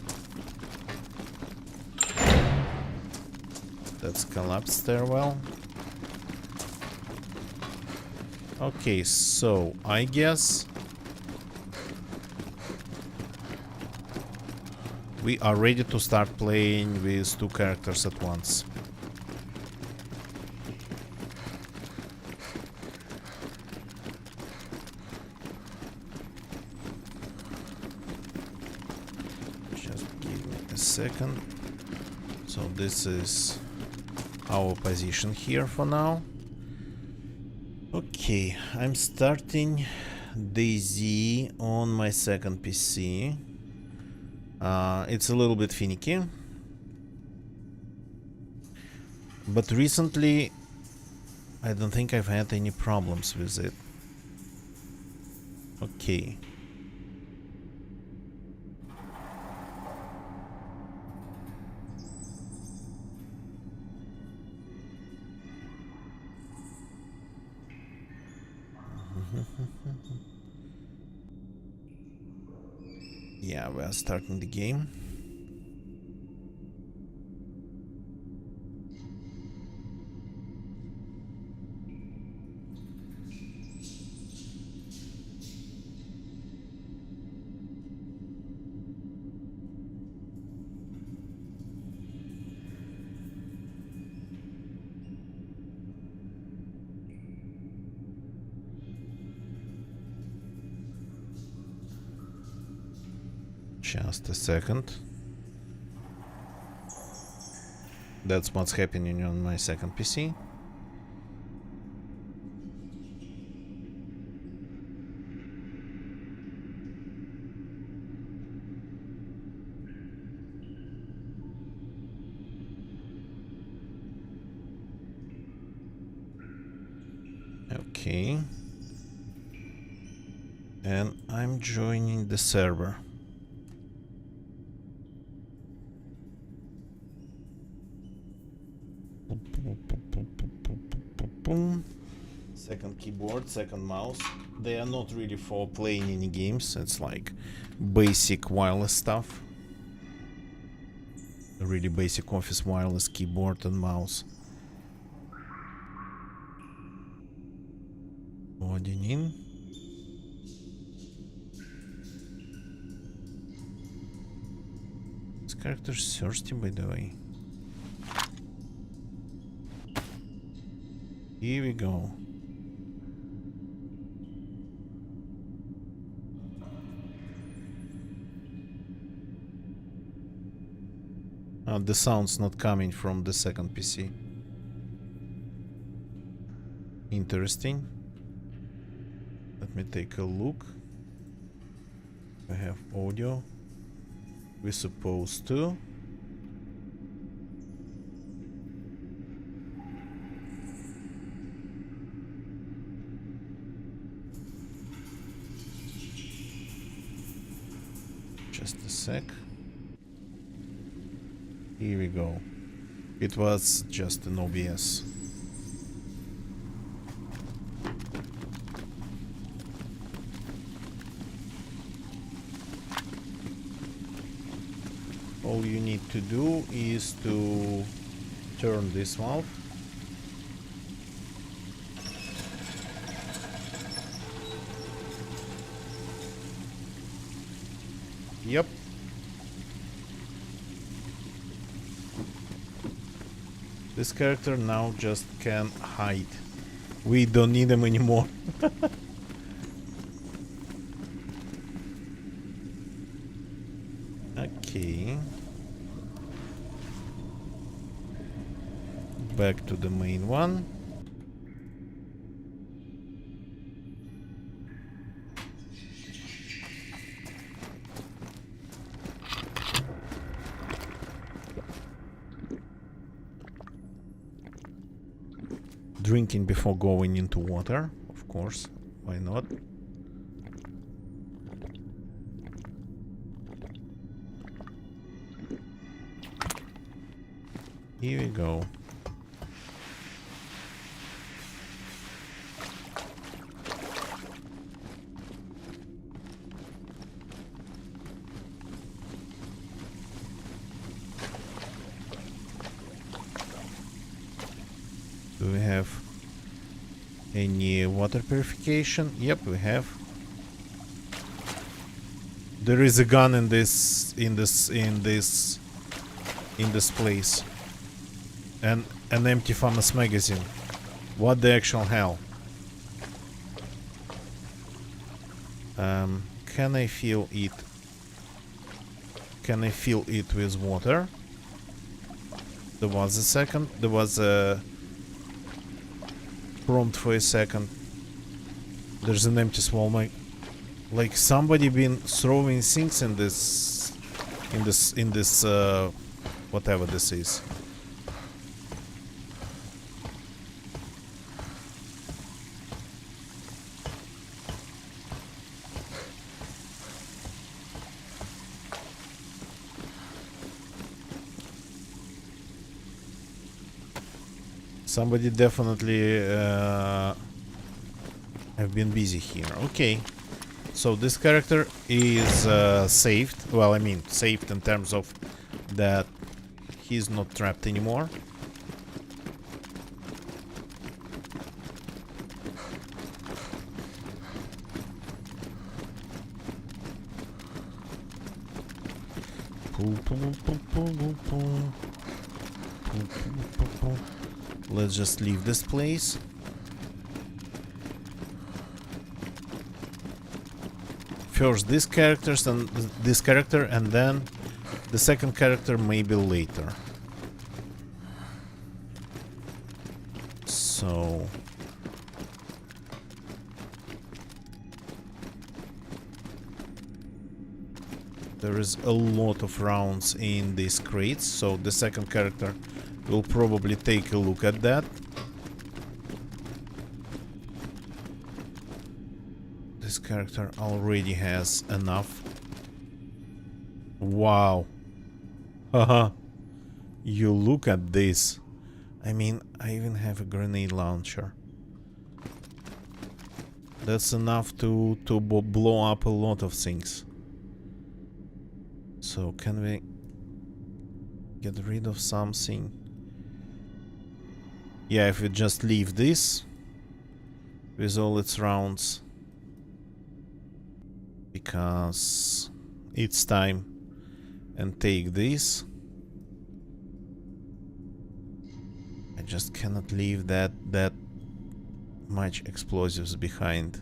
That's collapsed stairwell. Okay, so I guess we are ready to start playing with two characters at once. Just give me a second. So this is our position here for now. Okay, I'm starting DayZ on my second PC. It's a little bit finicky, but recently I don't think I've had any problems with it. Okay. Yeah, we are starting the game. Just a second. That's what's happening on my second PC. Okay. And I'm joining the server. Second keyboard, second mouse. They are not really for playing any games. It's like basic wireless stuff. A really basic office wireless keyboard and mouse. Loading in. This character's thirsty, by the way. Here we go. The sound's not coming from the second PC. Interesting. Let me take a look. I have audio. We're supposed to. Just a sec. Here we go. It was just an OBS. All you need to do is to turn this valve. Yep. This character now just can hide. We don't need him anymore. Okay. Back to the main one. Drinking before going into water, of course. Why not? Here we go. Do we have any water purification? Yep, we have. There is a gun in this place. And an empty FAMAS magazine. What the actual hell? Can I fill it? Can I fill it with water? There was a second. There was a prompt for a second. There's an empty small mag. Like somebody been throwing things in this, whatever this is. Somebody definitely have been busy here. Okay, so this character is saved. Well, I mean, saved in terms of that he's not trapped anymore. Let's just leave this place. First this characters and this character, and then the second character maybe later. So there is a lot of rounds in these crates, so the second character will probably take a look at that. This character already has enough. Wow. Haha. You look at this. I mean, I even have a grenade launcher. That's enough to blow up a lot of things. So can we get rid of something? Yeah, if we just leave this with all its rounds, because it's time, and take this. I just cannot leave that much explosives behind.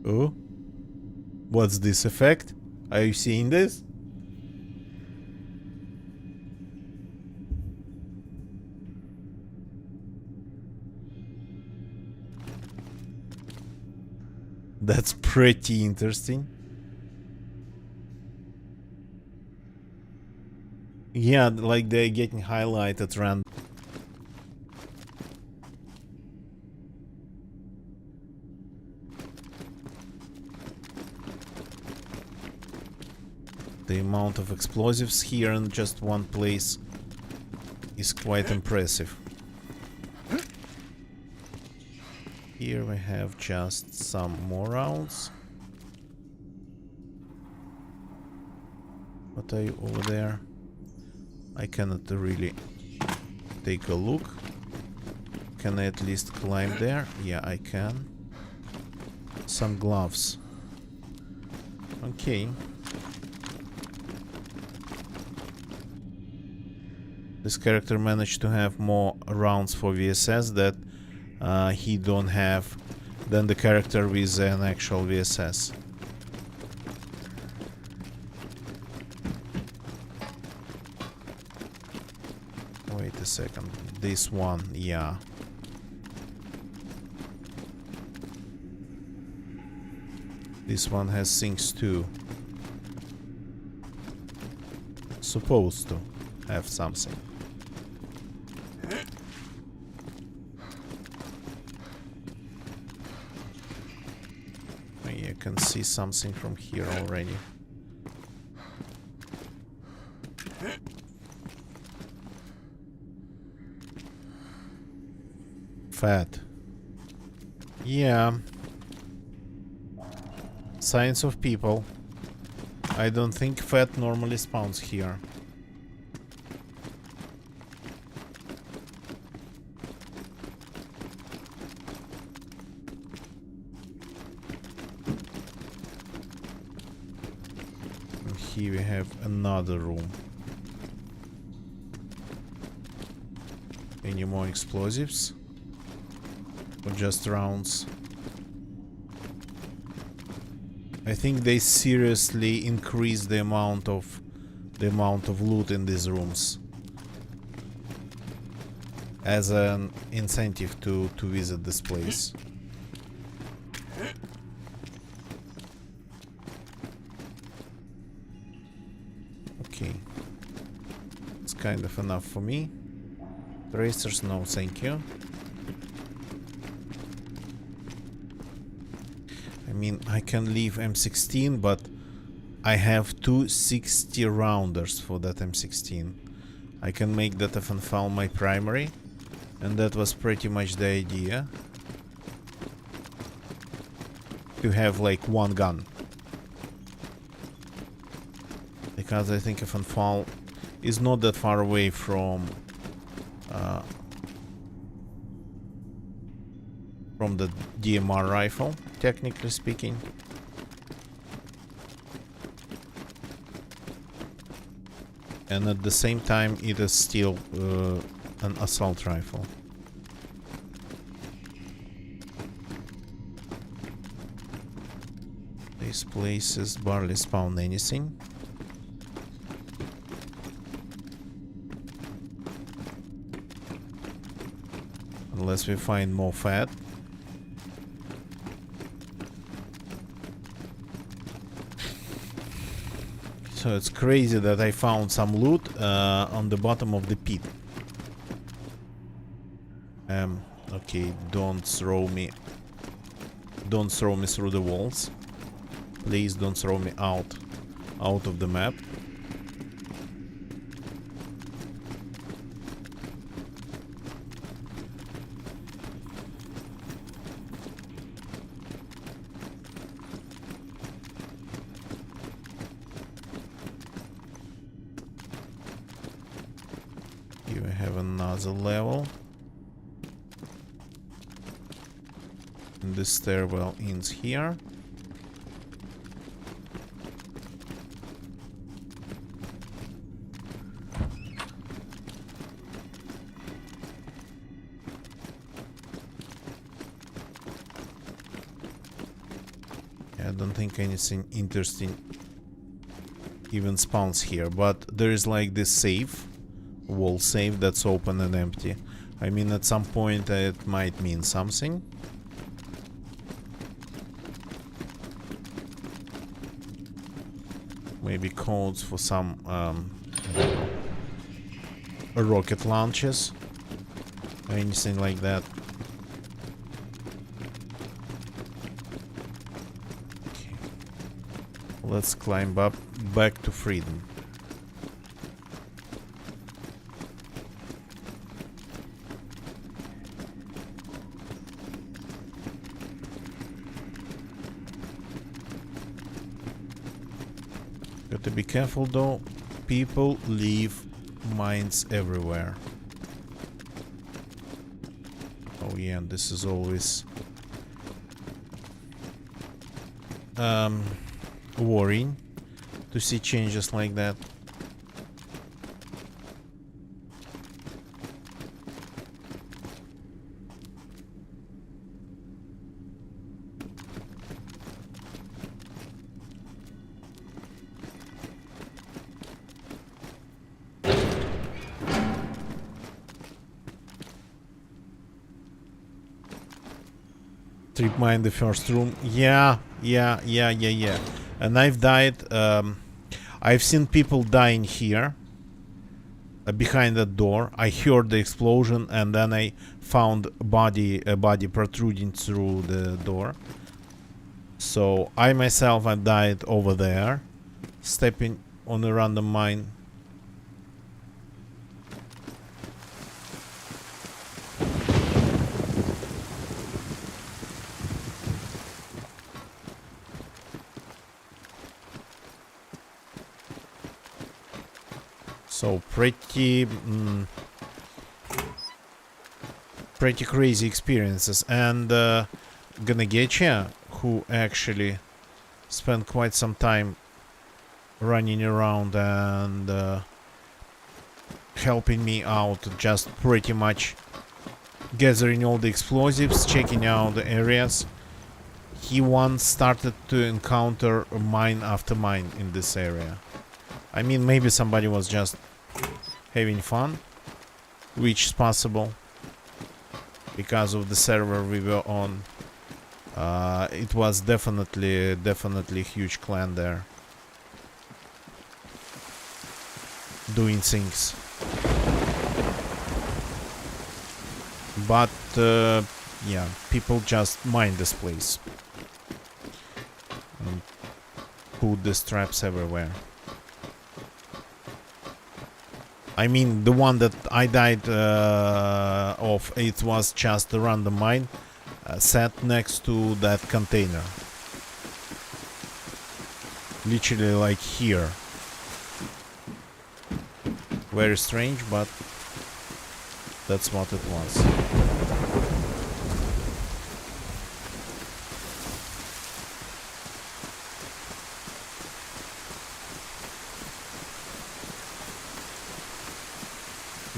Oh, what's this effect? Are you seeing this? That's pretty interesting. Yeah, like they're getting highlighted random. The amount of explosives here in just one place is quite impressive. Here we have just some more rounds. What are you over there? I cannot really take a look. Can I at least climb there? Yeah, I can. Some gloves. Okay. This character managed to have more rounds for VSS that he don't have than the character with an actual VSS. Wait a second. This one, yeah. This one has things too. Supposed to have something. I can see something from here already. Fat. Yeah. Signs of people. I don't think fat normally spawns here. And here we have another room. Any more explosives? Or just rounds? I think they seriously increase the amount of loot in these rooms as an incentive to visit this place. Okay, it's kind of enough for me. Tracers, no thank you. I mean, I can leave M16, but I have two 60 rounders for that M16. I can make that FNFAL my primary, and that was pretty much the idea. To have like one gun. Because I think FNFAL is not that far away from the DMR rifle, technically speaking. And at the same time, it is still an assault rifle. These places barely spawn anything. Unless we find more fat. So it's crazy that I found some loot on the bottom of the pit. Okay, don't throw me through the walls. Please don't throw me out of the map. Here we have another level. And the stairwell ends here. I don't think anything interesting even spawns here, but there is like this safe, wall safe that's open and empty. I mean, at some point it might mean something. Maybe codes for some rocket launches or anything like that. Okay. Let's climb up back to freedom. Got to be careful though, people leave mines everywhere. Oh yeah, and this is always worrying to see changes like that. Trip mine the first room. Yeah. And I've died. I've seen people dying here. Behind that door. I heard the explosion and then I found a body protruding through the door. So I myself I died over there, stepping on a random mine. So pretty crazy experiences. And Ganagecha, who actually spent quite some time running around and helping me out, just pretty much gathering all the explosives, checking out the areas. He once started to encounter mine after mine in this area. I mean, maybe somebody was just having fun, which is possible because of the server we were on. It was definitely a huge clan there doing things. But yeah, people just mine this place and put these traps everywhere. I mean, the one that I died of, it was just a random mine set next to that container. Literally like here. Very strange, but that's what it was.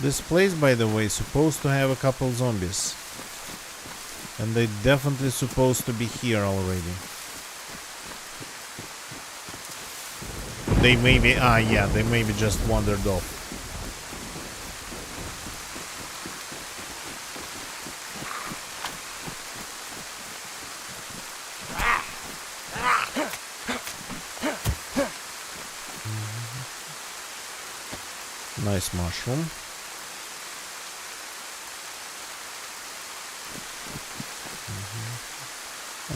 This place, by the way, is supposed to have a couple zombies. And they're definitely supposed to be here already. They maybe, yeah, they maybe just wandered off. Nice mushroom.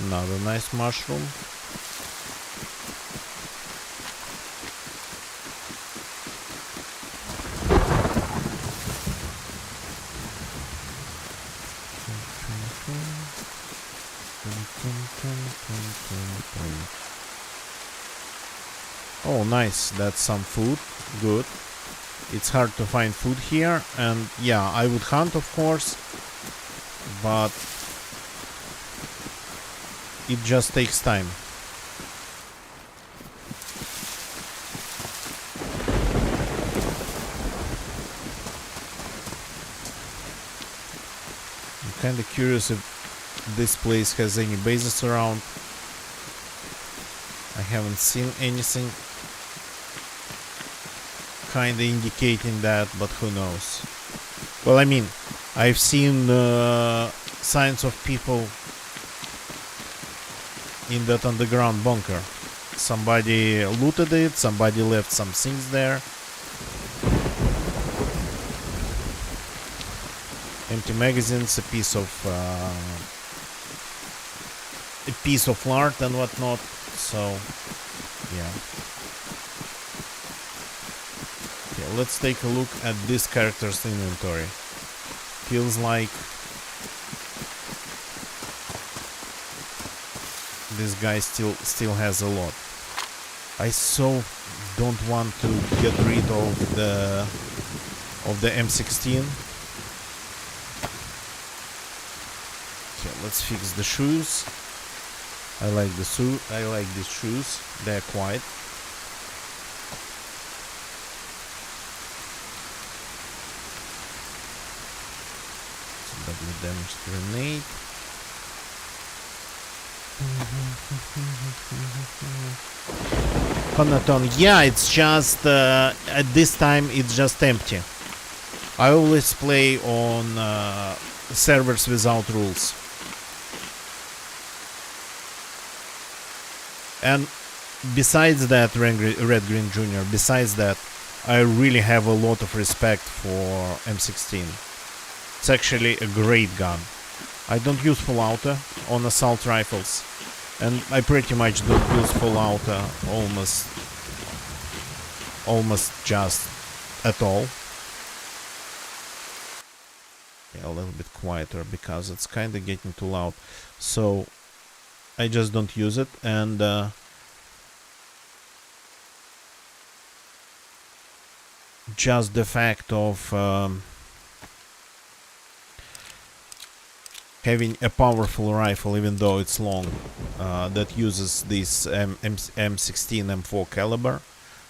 Another nice mushroom. Oh, nice. That's some food. Good. It's hard to find food here, and yeah, I would hunt, of course, but it just takes time. I'm kinda curious if this place has any bases around. I haven't seen anything kinda indicating that, but who knows. Well, I mean, I've seen signs of people in that underground bunker. Somebody looted it, somebody left some things there. Empty magazines, a piece of lard and whatnot. So yeah. Okay, let's take a look at this character's inventory. Feels like this guy still has a lot. I so don't want to get rid of the M16. Okay, let's fix the shoes. I like these shoes. They're quiet. Badly damaged grenade. Conaton, yeah, it's just at this time it's just empty. I always play on servers without rules. And besides that, Red Green Jr., besides that, I really have a lot of respect for M16. It's actually a great gun. I don't use full auto on assault rifles. And I pretty much don't use Fallout almost just at all. Yeah, a little bit quieter because it's kind of getting too loud. So I just don't use it, and just the fact of having a powerful rifle, even though it's long, that uses this M16 M4 caliber,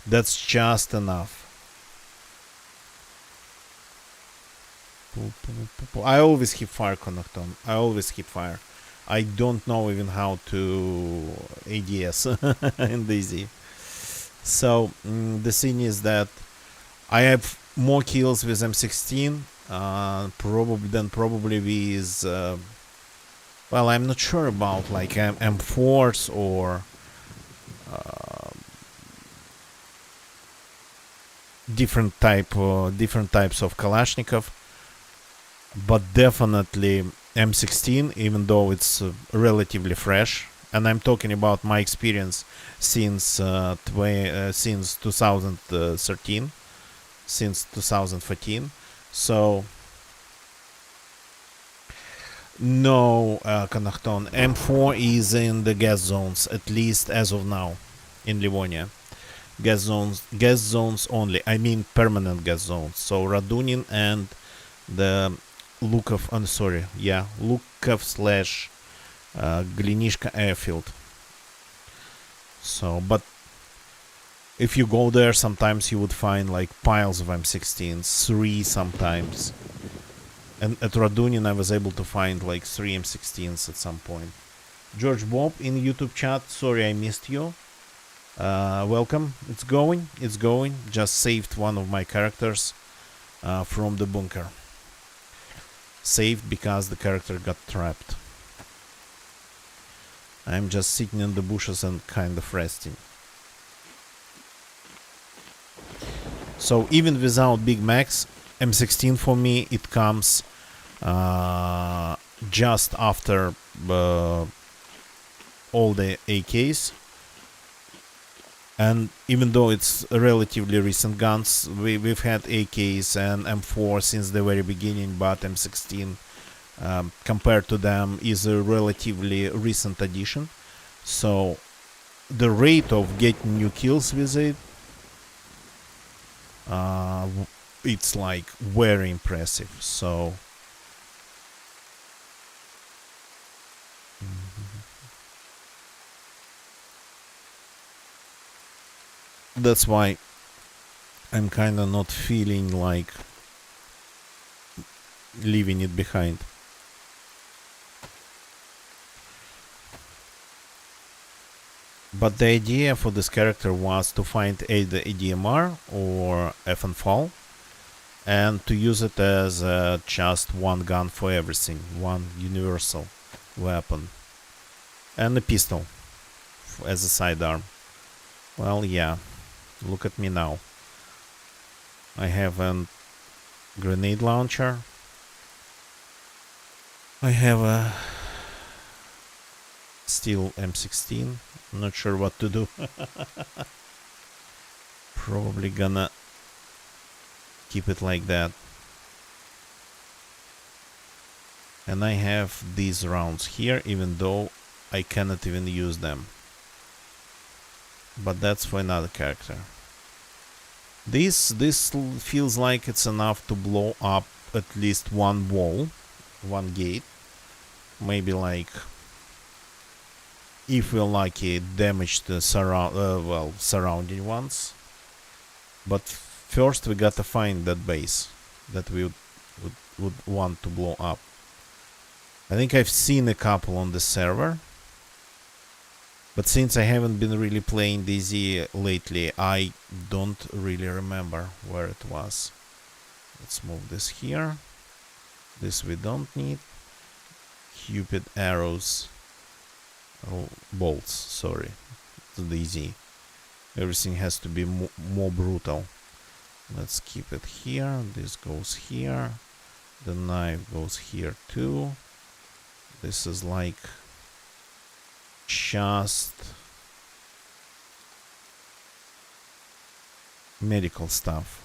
that's just enough. I always keep fire, Connachton. I always keep fire. I don't know even how to ADS in DayZ. So the thing is that I have more kills with M16 probably with well, I'm not sure about like M4s or different types of Kalashnikov, but definitely M16, even though it's relatively fresh. And I'm talking about my experience since 2013, since 2014. So no, Connachton, M4 is in the gas zones, at least as of now, in Livonia. Gas zones only. I mean permanent gas zones. So Radunin and the Lukov, Lukov slash Glinishka airfield. So, but if you go there, sometimes you would find like piles of M16s, 3 sometimes. And at Radunin I was able to find like 3 M16s at some point. George Bob in YouTube chat, sorry I missed you. Welcome. It's going. Just saved one of my characters from the bunker. Saved because the character got trapped. I'm just sitting in the bushes and kind of resting. So even without Big Max, M16 for me, it comes just after all the AKs. And even though it's relatively recent guns, we've had AKs and M4 since the very beginning, but M16 compared to them is a relatively recent addition. So the rate of getting new kills with it, it's like very impressive. So that's why I'm kind of not feeling like leaving it behind. But the idea for this character was to find either ADMR or FNFAL and to use it as just one gun for everything, one universal weapon, and a pistol as a sidearm. Well, yeah, look at me now. I have a grenade launcher. I have a steel M16. I'm not sure what to do. Probably gonna keep it like that. And I have these rounds here, even though I cannot even use them. But that's for another character. This feels like it's enough to blow up at least one wall, one gate. Maybe like, if we're lucky, damage the surrounding ones. But first we gotta find that base that we would want to blow up. I think I've seen a couple on the server, but since I haven't been really playing DayZ lately, I don't really remember where it was. Let's move this here. This we don't need. Cupid arrows. Oh, bolts, sorry. It's DayZ. Everything has to be more brutal. Let's keep it here. This goes here. The knife goes here too. This is like just medical stuff.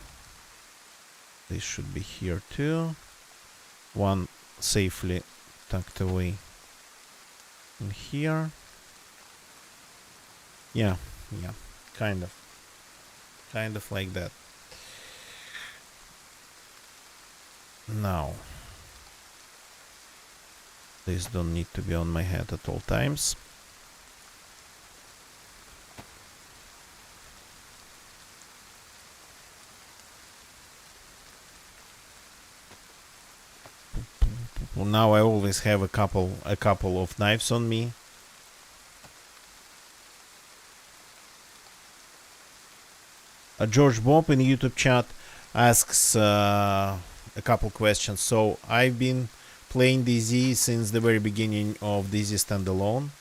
This should be here too. One safely tucked away in here. Yeah, kind of like that. Now, these don't need to be on my head at all times. Now I always have a couple of knives on me. George Bob in YouTube chat asks a couple questions. So I've been playing DayZ since the very beginning of DayZ Standalone.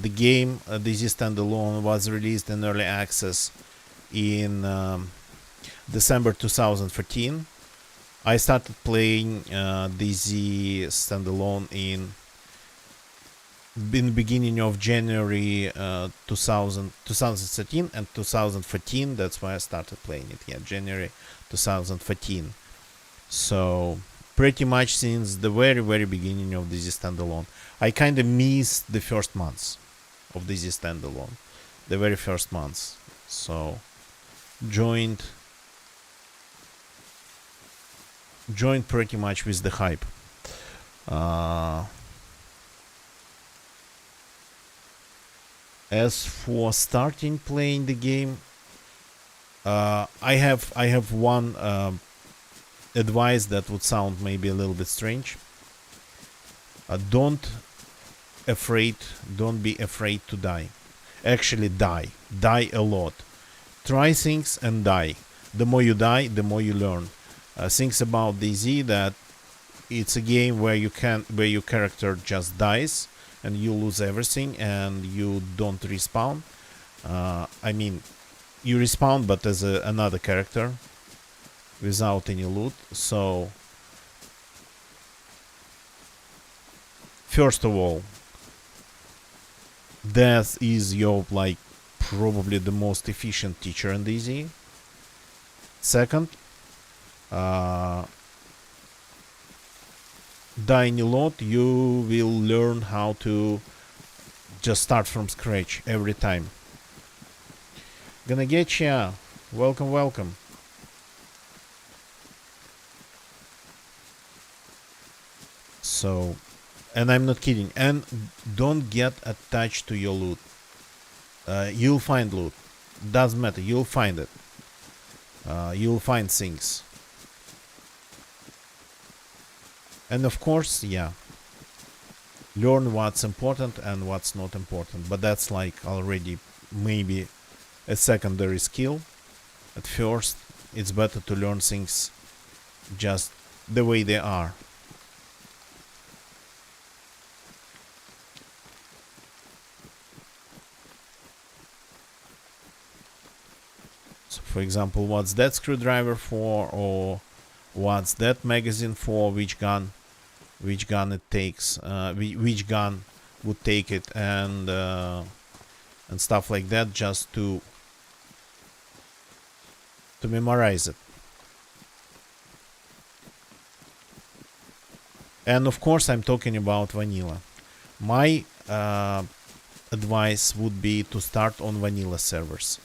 The game DayZ Standalone was released in early access in December 2014. I started playing DayZ Standalone in the beginning of January 2013 and 2014. That's why I started playing it. Yeah, January 2014. So pretty much since the very beginning of DayZ Standalone. I kind of missed the first months of DayZ Standalone, the very first months. So joined pretty much with the hype. As for starting playing the game, I have one advice that would sound maybe a little bit strange. Don't be afraid to die. Actually die a lot. Try things and die. The more you die, the more you learn. Things about DayZ that it's a game where your character just dies and you lose everything and you don't respawn. I mean, you respawn but as another character without any loot. So first of all, death is your probably the most efficient teacher in DayZ. Second, dying a lot, you will learn how to just start from scratch every time. Gonna get ya. Welcome. So, and I'm not kidding. And don't get attached to your loot. You'll find loot. Doesn't matter. You'll find it. You'll find things. And of course, yeah, learn what's important and what's not important. But that's already maybe a secondary skill. At first, it's better to learn things just the way they are. So, for example, what's that screwdriver for, or what's that magazine for, which gun it takes, which gun would take it, and stuff like that, just to memorize it. And of course, I'm talking about vanilla. My advice would be to start on vanilla servers.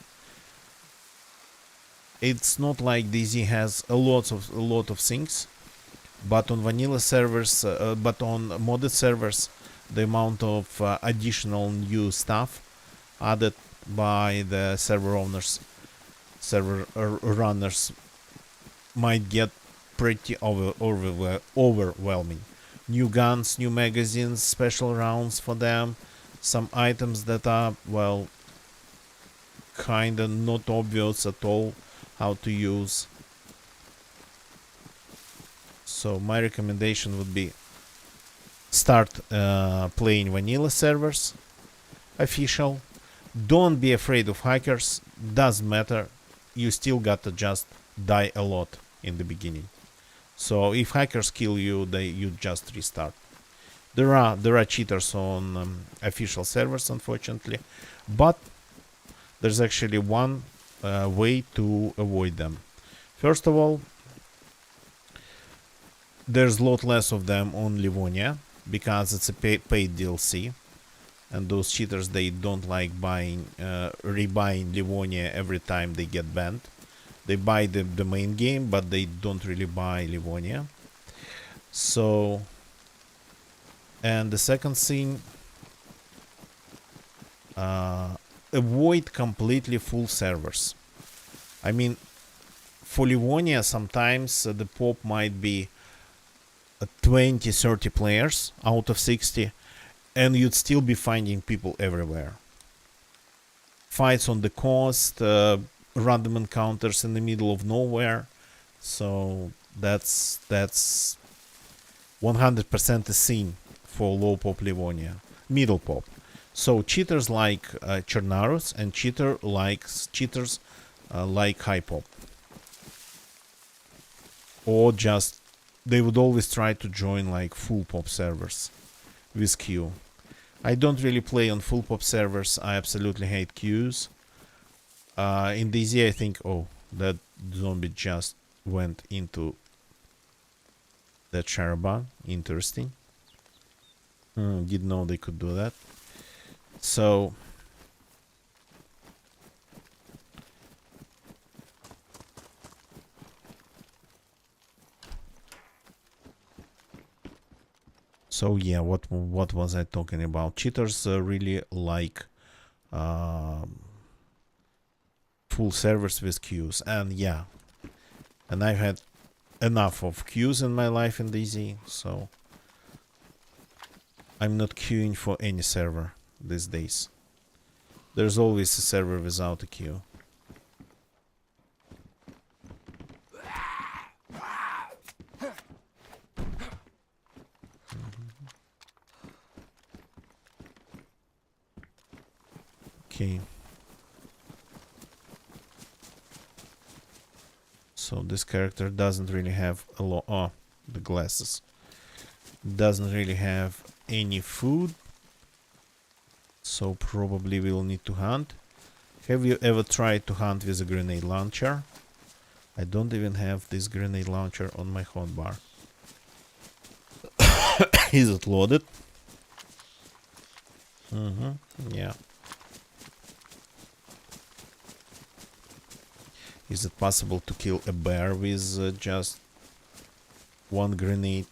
It's not like DayZ has a lot of things, but on vanilla servers, but on modded servers, the amount of additional new stuff added by the server owners, server runners, might get pretty overwhelming. New guns, new magazines, special rounds for them, some items that are, well, kinda not obvious at all how to use. So my recommendation would be start playing vanilla servers, official. Don't be afraid of hackers. Doesn't matter. You still gotta just die a lot in the beginning. So if hackers kill you, you just restart. There are cheaters on official servers, unfortunately, but there's actually one way to avoid them. First of all, there's a lot less of them on Livonia because it's a paid DLC, and those cheaters, they don't like buying rebuying Livonia every time they get banned. They buy the main game, but they don't really buy Livonia. So, and the second thing, avoid completely full servers. I mean, for Livonia, sometimes the pop might be 20, 30 players out of 60, and you'd still be finding people everywhere. Fights on the coast, random encounters in the middle of nowhere. So that's 100% a scene for low pop Livonia, middle pop. So cheaters like Chernarus, and cheaters like high pop, or just they would always try to join like full pop servers with queue. I don't really play on full pop servers. I absolutely hate queues. In DayZ, I think, oh, that zombie just went into that Sharaban. Interesting. Didn't know they could do that. So, yeah, what was I talking about? Cheaters really like full servers with queues, and yeah, and I've had enough of queues in my life in DayZ, so I'm not queuing for any server these days. There's always a server without a queue. Okay. So this character doesn't really have a lot. Oh, the glasses. Doesn't really have any food. So probably we'll need to hunt. Have you ever tried to hunt with a grenade launcher? I don't even have this grenade launcher on my hotbar. Is it loaded? Yeah. Is it possible to kill a bear with just one grenade?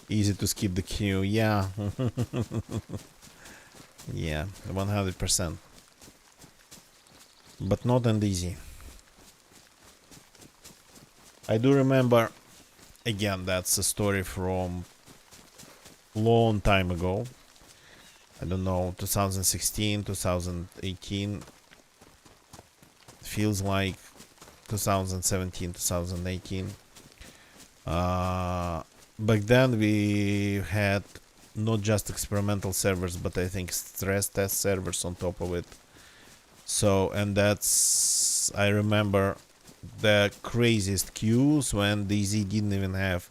Easy to skip the queue, yeah. Yeah, 100%. But not on easy. I do remember, again, that's a story from long time ago. I don't know, 2016, 2018. Feels like 2017, 2018. Back then we had not just experimental servers, but I think stress test servers on top of it. So, and that's, I remember the craziest queues when DayZ didn't even have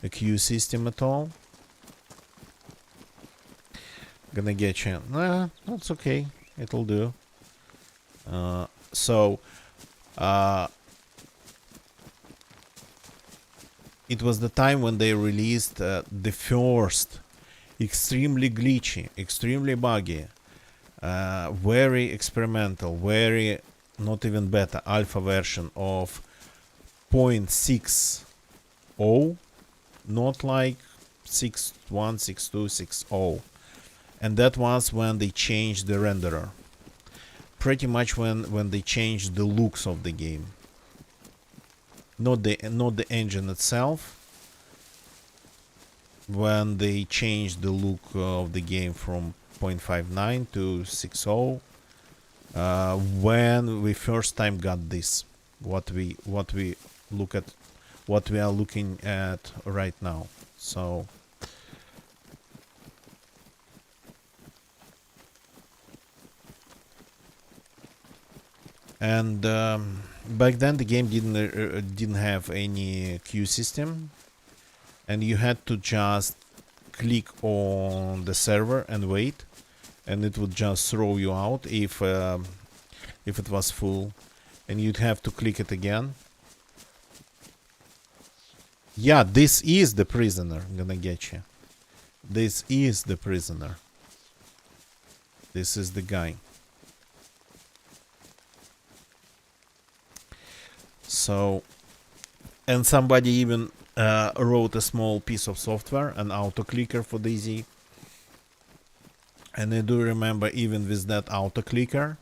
a queue system at all. Gonna get you. Nah, that's okay. It'll do. It was the time when they released the first extremely glitchy, extremely buggy, very experimental, very not even beta, alpha version of 0.60, not like 6.1, 6.2, 6.0. And that was when they changed the renderer. Pretty much when they changed the looks of the game. Not the engine itself. When they changed the look of the game from 0.59 to 6.0. When we first time got this, what we are looking at right now. So and back then the game didn't have any queue system, and you had to just click on the server and wait, and it would just throw you out if it was full, and you'd have to click it again. Yeah, this is the prisoner. I'm gonna get you. This is the prisoner. This is the guy. So, and somebody even wrote a small piece of software, an auto clicker for DayZ. And I do remember, even with that auto clicker,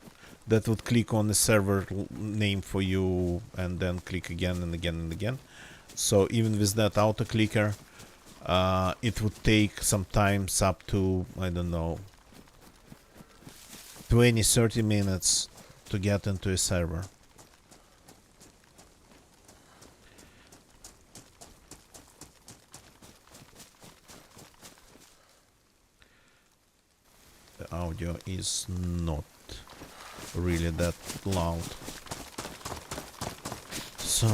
that would click on the server name for you and then click again and again and again. So even with that auto clicker, it would take sometimes up to, I don't know, 20-30 minutes to get into a server. The audio is not really that loud. So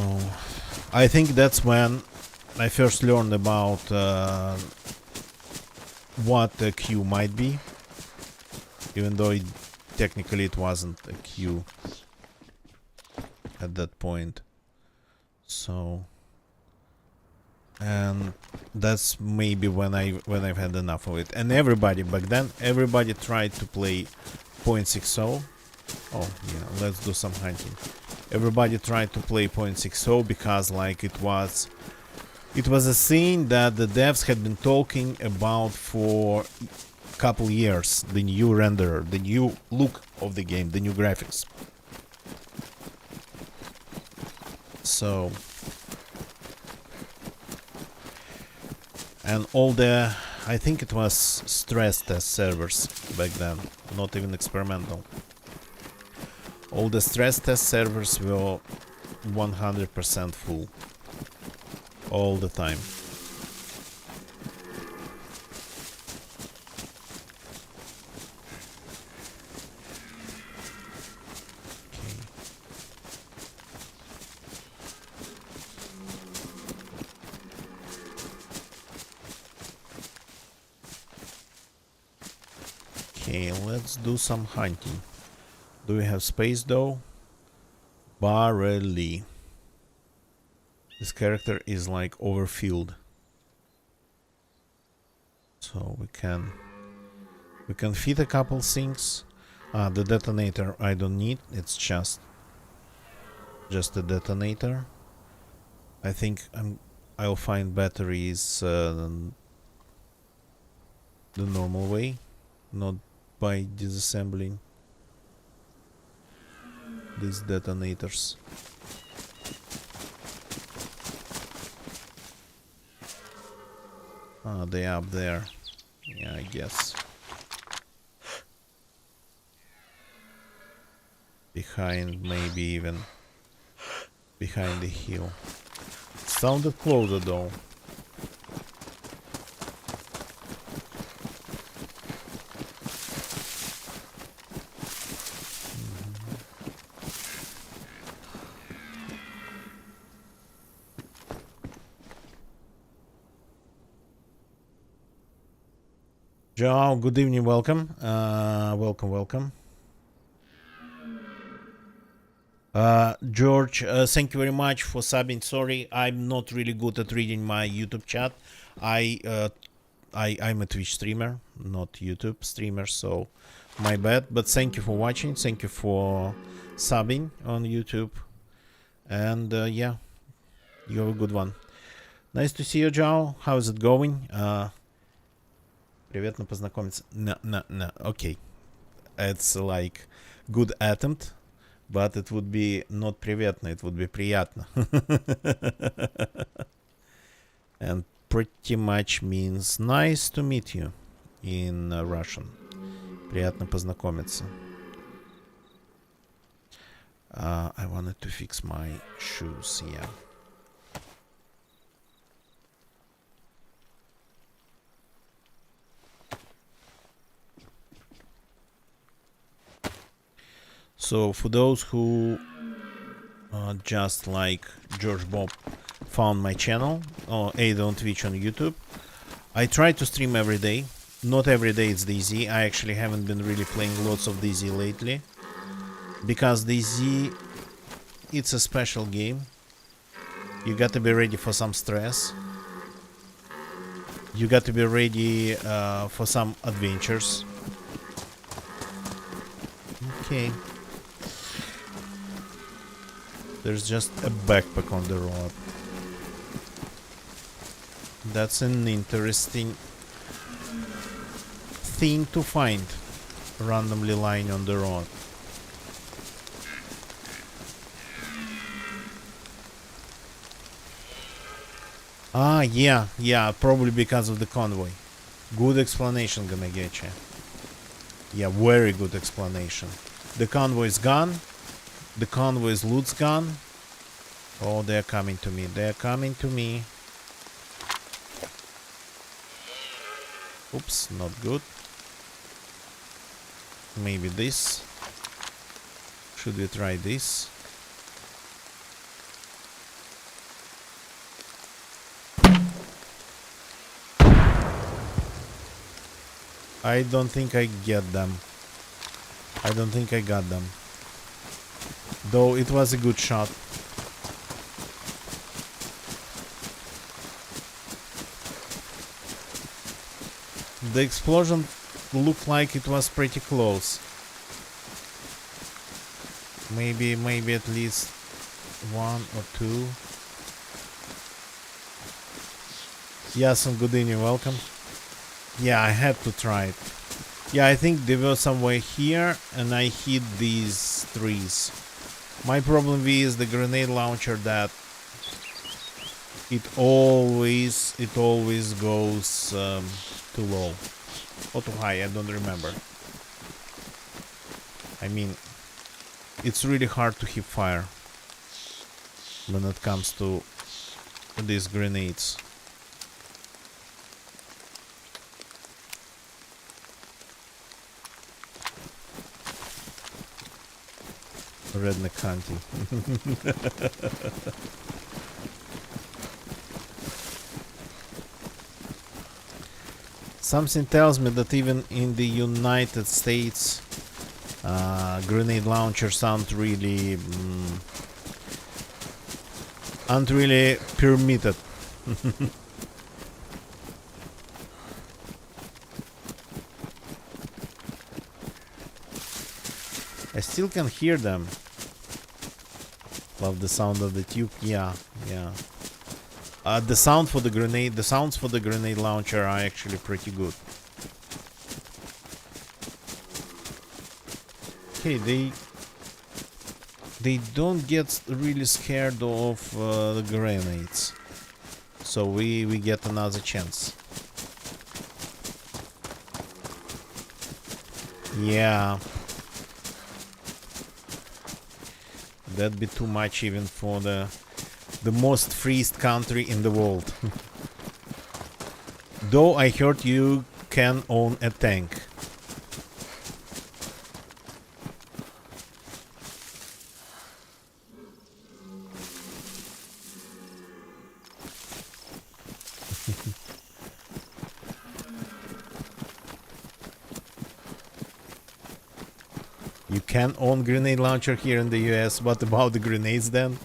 I think that's when I first learned about what a queue might be, even though technically it wasn't a queue at that point. So, and that's maybe when I've had enough of it. And everybody back then, everybody tried to play .60. Oh yeah, let's do some hunting. Everybody tried to play .60 because like it was a thing that the devs had been talking about for a couple years. The new renderer, the new look of the game, the new graphics. So, and all the, I think it was stress test servers back then, not even experimental. All the stress test servers were 100% full all the time. Okay, let's do some hunting. Do we have space though? Barely. This character is like overfilled. So we can fit a couple things. The detonator I don't need, it's just a detonator. I think I'll find batteries the normal way, not by disassembling these detonators. Ah, they're up there. Yeah, I guess. Behind, maybe even behind the hill. Sounded closer though. Joe, good evening, welcome. Welcome. George, thank you very much for subbing. Sorry, I'm not really good at reading my YouTube chat. I'm a Twitch streamer, not YouTube streamer, so my bad. But thank you for watching. Thank you for subbing on YouTube. And yeah, you have a good one. Nice to see you, Joe. How's it going? Приятно познакомиться. No, okay. It's like good attempt, but it would be not приветно, it would be приятно. And pretty much means nice to meet you in Russian. Приятно познакомиться. I wanted to fix my shoes, yeah. So for those who just like George Bob found my channel, or Ada on Twitch on YouTube. I try to stream every day. Not every day it's DayZ. I actually haven't been really playing lots of DayZ lately, because DayZ, it's a special game. You got to be ready for some stress. You got to be ready for some adventures. Okay. There's just a backpack on the road. That's an interesting thing to find, randomly lying on the road. Ah, yeah, probably because of the convoy. Good explanation, gonna get you. Yeah, very good explanation. The convoy is gone. The convoy's loot's gone. Oh, they're coming to me. They're coming to me. Oops, not good. Maybe this. Should we try this? I don't think I get them. I don't think I got them. Though it was a good shot. The explosion looked like it was pretty close. Maybe at least one or two. Yes, and good evening, welcome. Yeah, I had to try it. Yeah, I think there was somewhere here, and I hit these trees. My problem is the grenade launcher, that it always goes too low or too high. I don't remember. I mean, it's really hard to hip fire when it comes to these grenades. Redneck hunting. Something tells me that even in the United States, grenade launchers aren't really permitted. I still can hear them. Love the sound of the tube. Yeah. The sounds for the grenade launcher are actually pretty good. Okay, they don't get really scared of the grenades, so we get another chance. Yeah. That'd be too much even for the most freezed country in the world. Though I heard you can own a tank. You can own grenade launcher here in the US. What about the grenades then?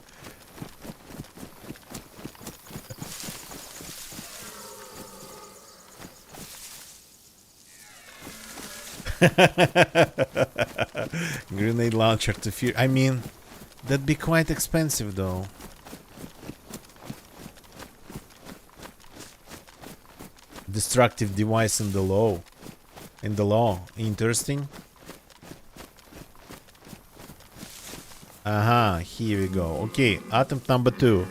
Grenade launcher to fear. I mean, that'd be quite expensive though. Destructive device in the law. Interesting. Aha, here we go. Okay, attempt number 2.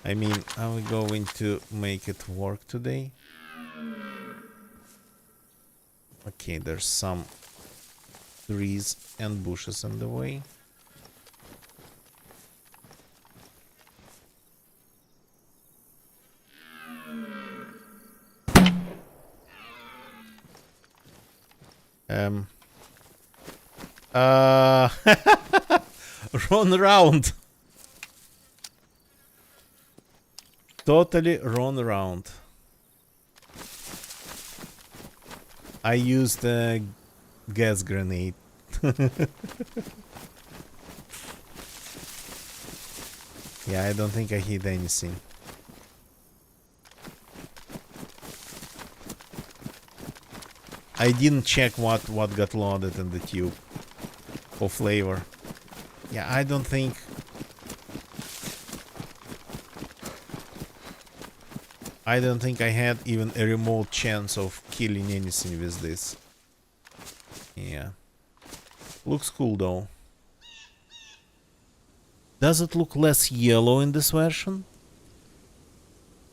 I mean, are we going to make it work today? Okay, there's some trees and bushes in the way. Run around. Totally run around. I used a gas grenade. Yeah, I don't think I hit anything. I didn't check what got loaded in the tube for flavor. Yeah, I don't think... I don't think I had even a remote chance of killing anything with this. Yeah. Looks cool though. Does it look less yellow in this version?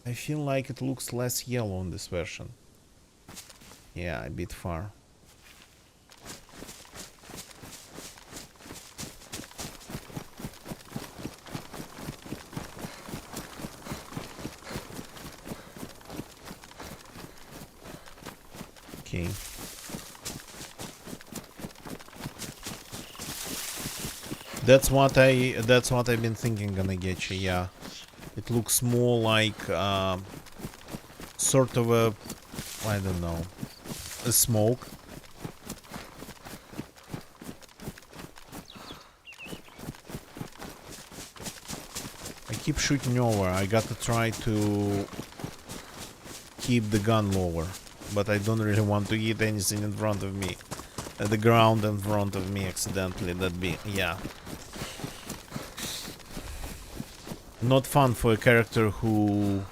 I feel like it looks less yellow in this version. Yeah, a bit far. Okay. That's what I've been thinking gonna get you, yeah. It looks more like sort of a, I don't know, a smoke. I keep shooting over. I gotta try to keep the gun lower, but I don't really want to hit anything in front of me. At the ground in front of me accidentally, that'd be, yeah. Not fun for a character who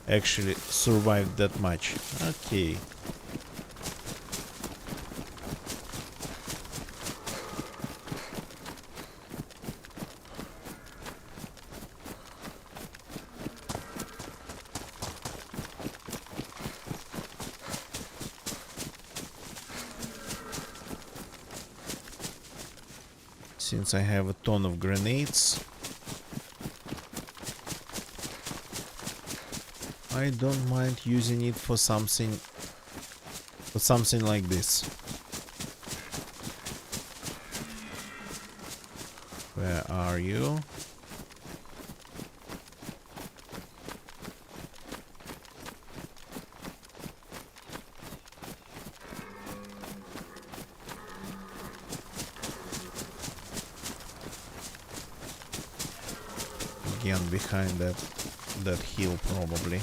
actually survived that much. Okay. Since I have a ton of grenades, I don't mind using it for something like this. Where are you? Again, behind that hill probably.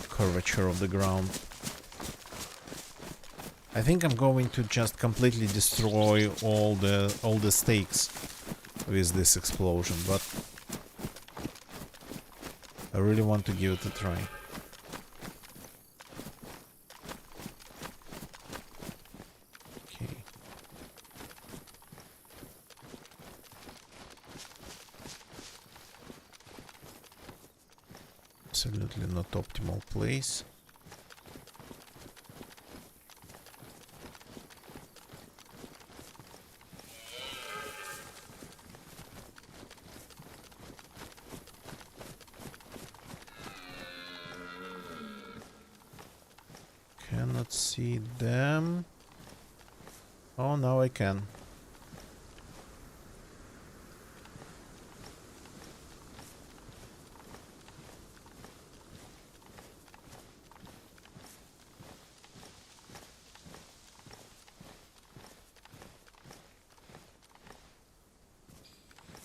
Curvature of the ground. I think I'm going to just completely destroy all the stakes with this explosion, but I really want to give it a try. Okay. Absolutely not optimal place. Cannot see them. Oh, now I can.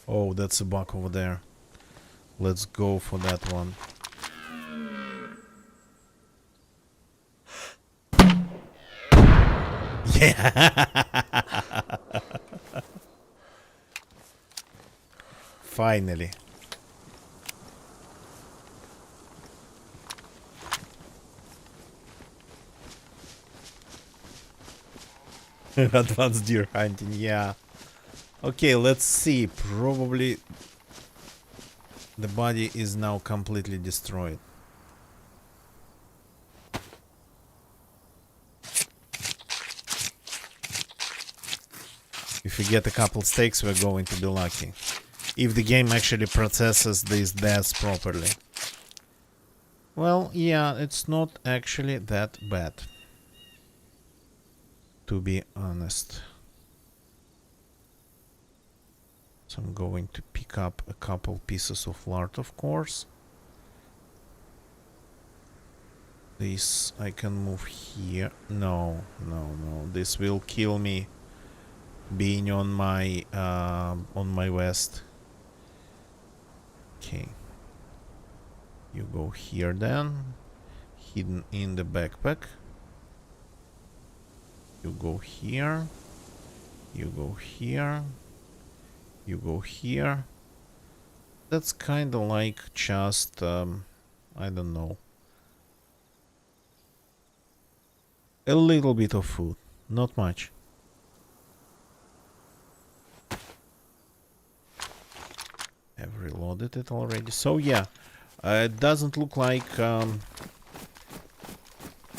Oh, that's a bug over there. Let's go for that one. Yeah. Finally. Advanced deer hunting, yeah. Okay, let's see. Probably the body is now completely destroyed. If we get a couple stakes, we're going to be lucky. If the game actually processes these deaths properly. Well, yeah, it's not actually that bad. To be honest. So I'm going to pick up a couple pieces of lard, of course. This I can move here. No, no, no. This will kill me. Being on my west. Okay. You go here then. Hidden in the backpack. You go here. You go here. You go here. That's kind of like just I don't know. A little bit of food, not much. I've reloaded it already. So yeah, it doesn't look like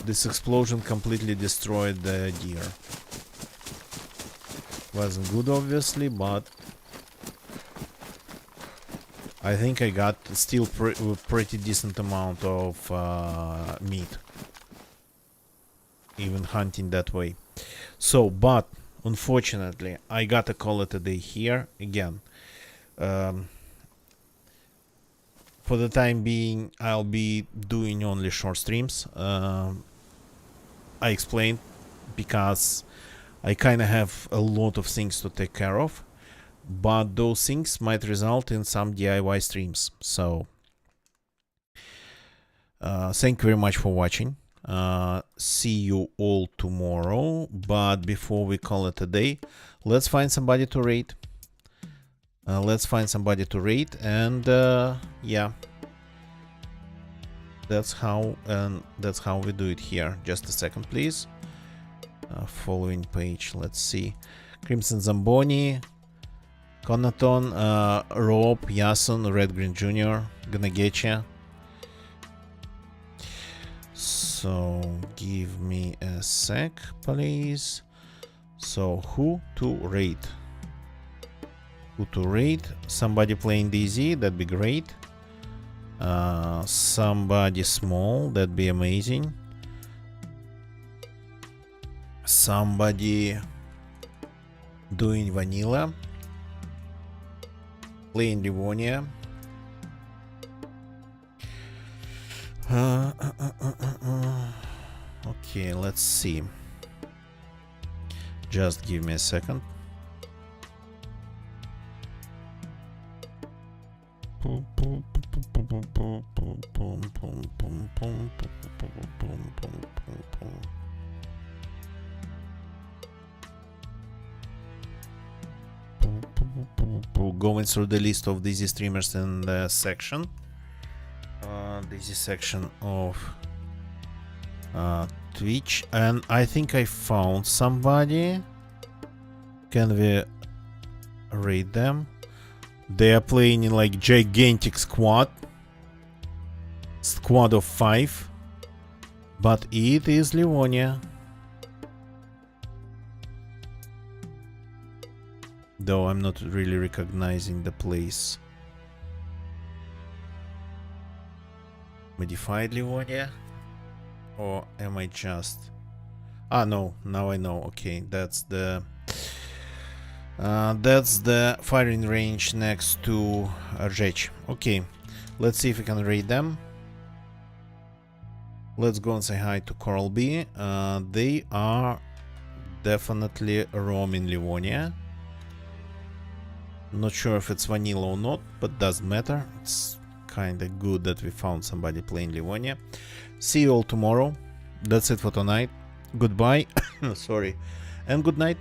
this explosion completely destroyed the deer. Wasn't good, obviously, but I think I got still pretty decent amount of meat. Even hunting that way. So, but unfortunately, I gotta call it a day here again. For the time being, I'll be doing only short streams. I explained because I kind of have a lot of things to take care of, but those things might result in some DIY streams. So, thank you very much for watching. See you all tomorrow, but before we call it a day, let's find somebody to raid. Let's find somebody to raid, and yeah, that's how we do it here. Just a second, please. Following page. Let's see. Crimson Zamboni, Conaton, Rob, Yasun, Red Green Jr. Gonna get ya. So give me a sec, please. So who to raid? Who to raid? Somebody playing DZ, that'd be great. Somebody small, that'd be amazing. Somebody doing vanilla, playing Livonia. Okay, let's see. Just give me a second. Going through the list of Dizzy streamers in the section. Dizzy section of Twitch, and I think I found somebody. Can we raid them? They are playing in like gigantic squad of 5, but it is Livonia. Though I'm not really recognizing the place. Modified Livonia? Or am I just... Ah, no, now I know. Okay, that's the firing range next to Rzhech. Okay, let's see if we can raid them. Let's go and say hi to Coral B. They are definitely roaming Livonia. Not sure if it's vanilla or not, but doesn't matter. It's kind of good that we found somebody playing Livonia. See you all tomorrow. That's it for tonight. Goodbye. Sorry. And good night.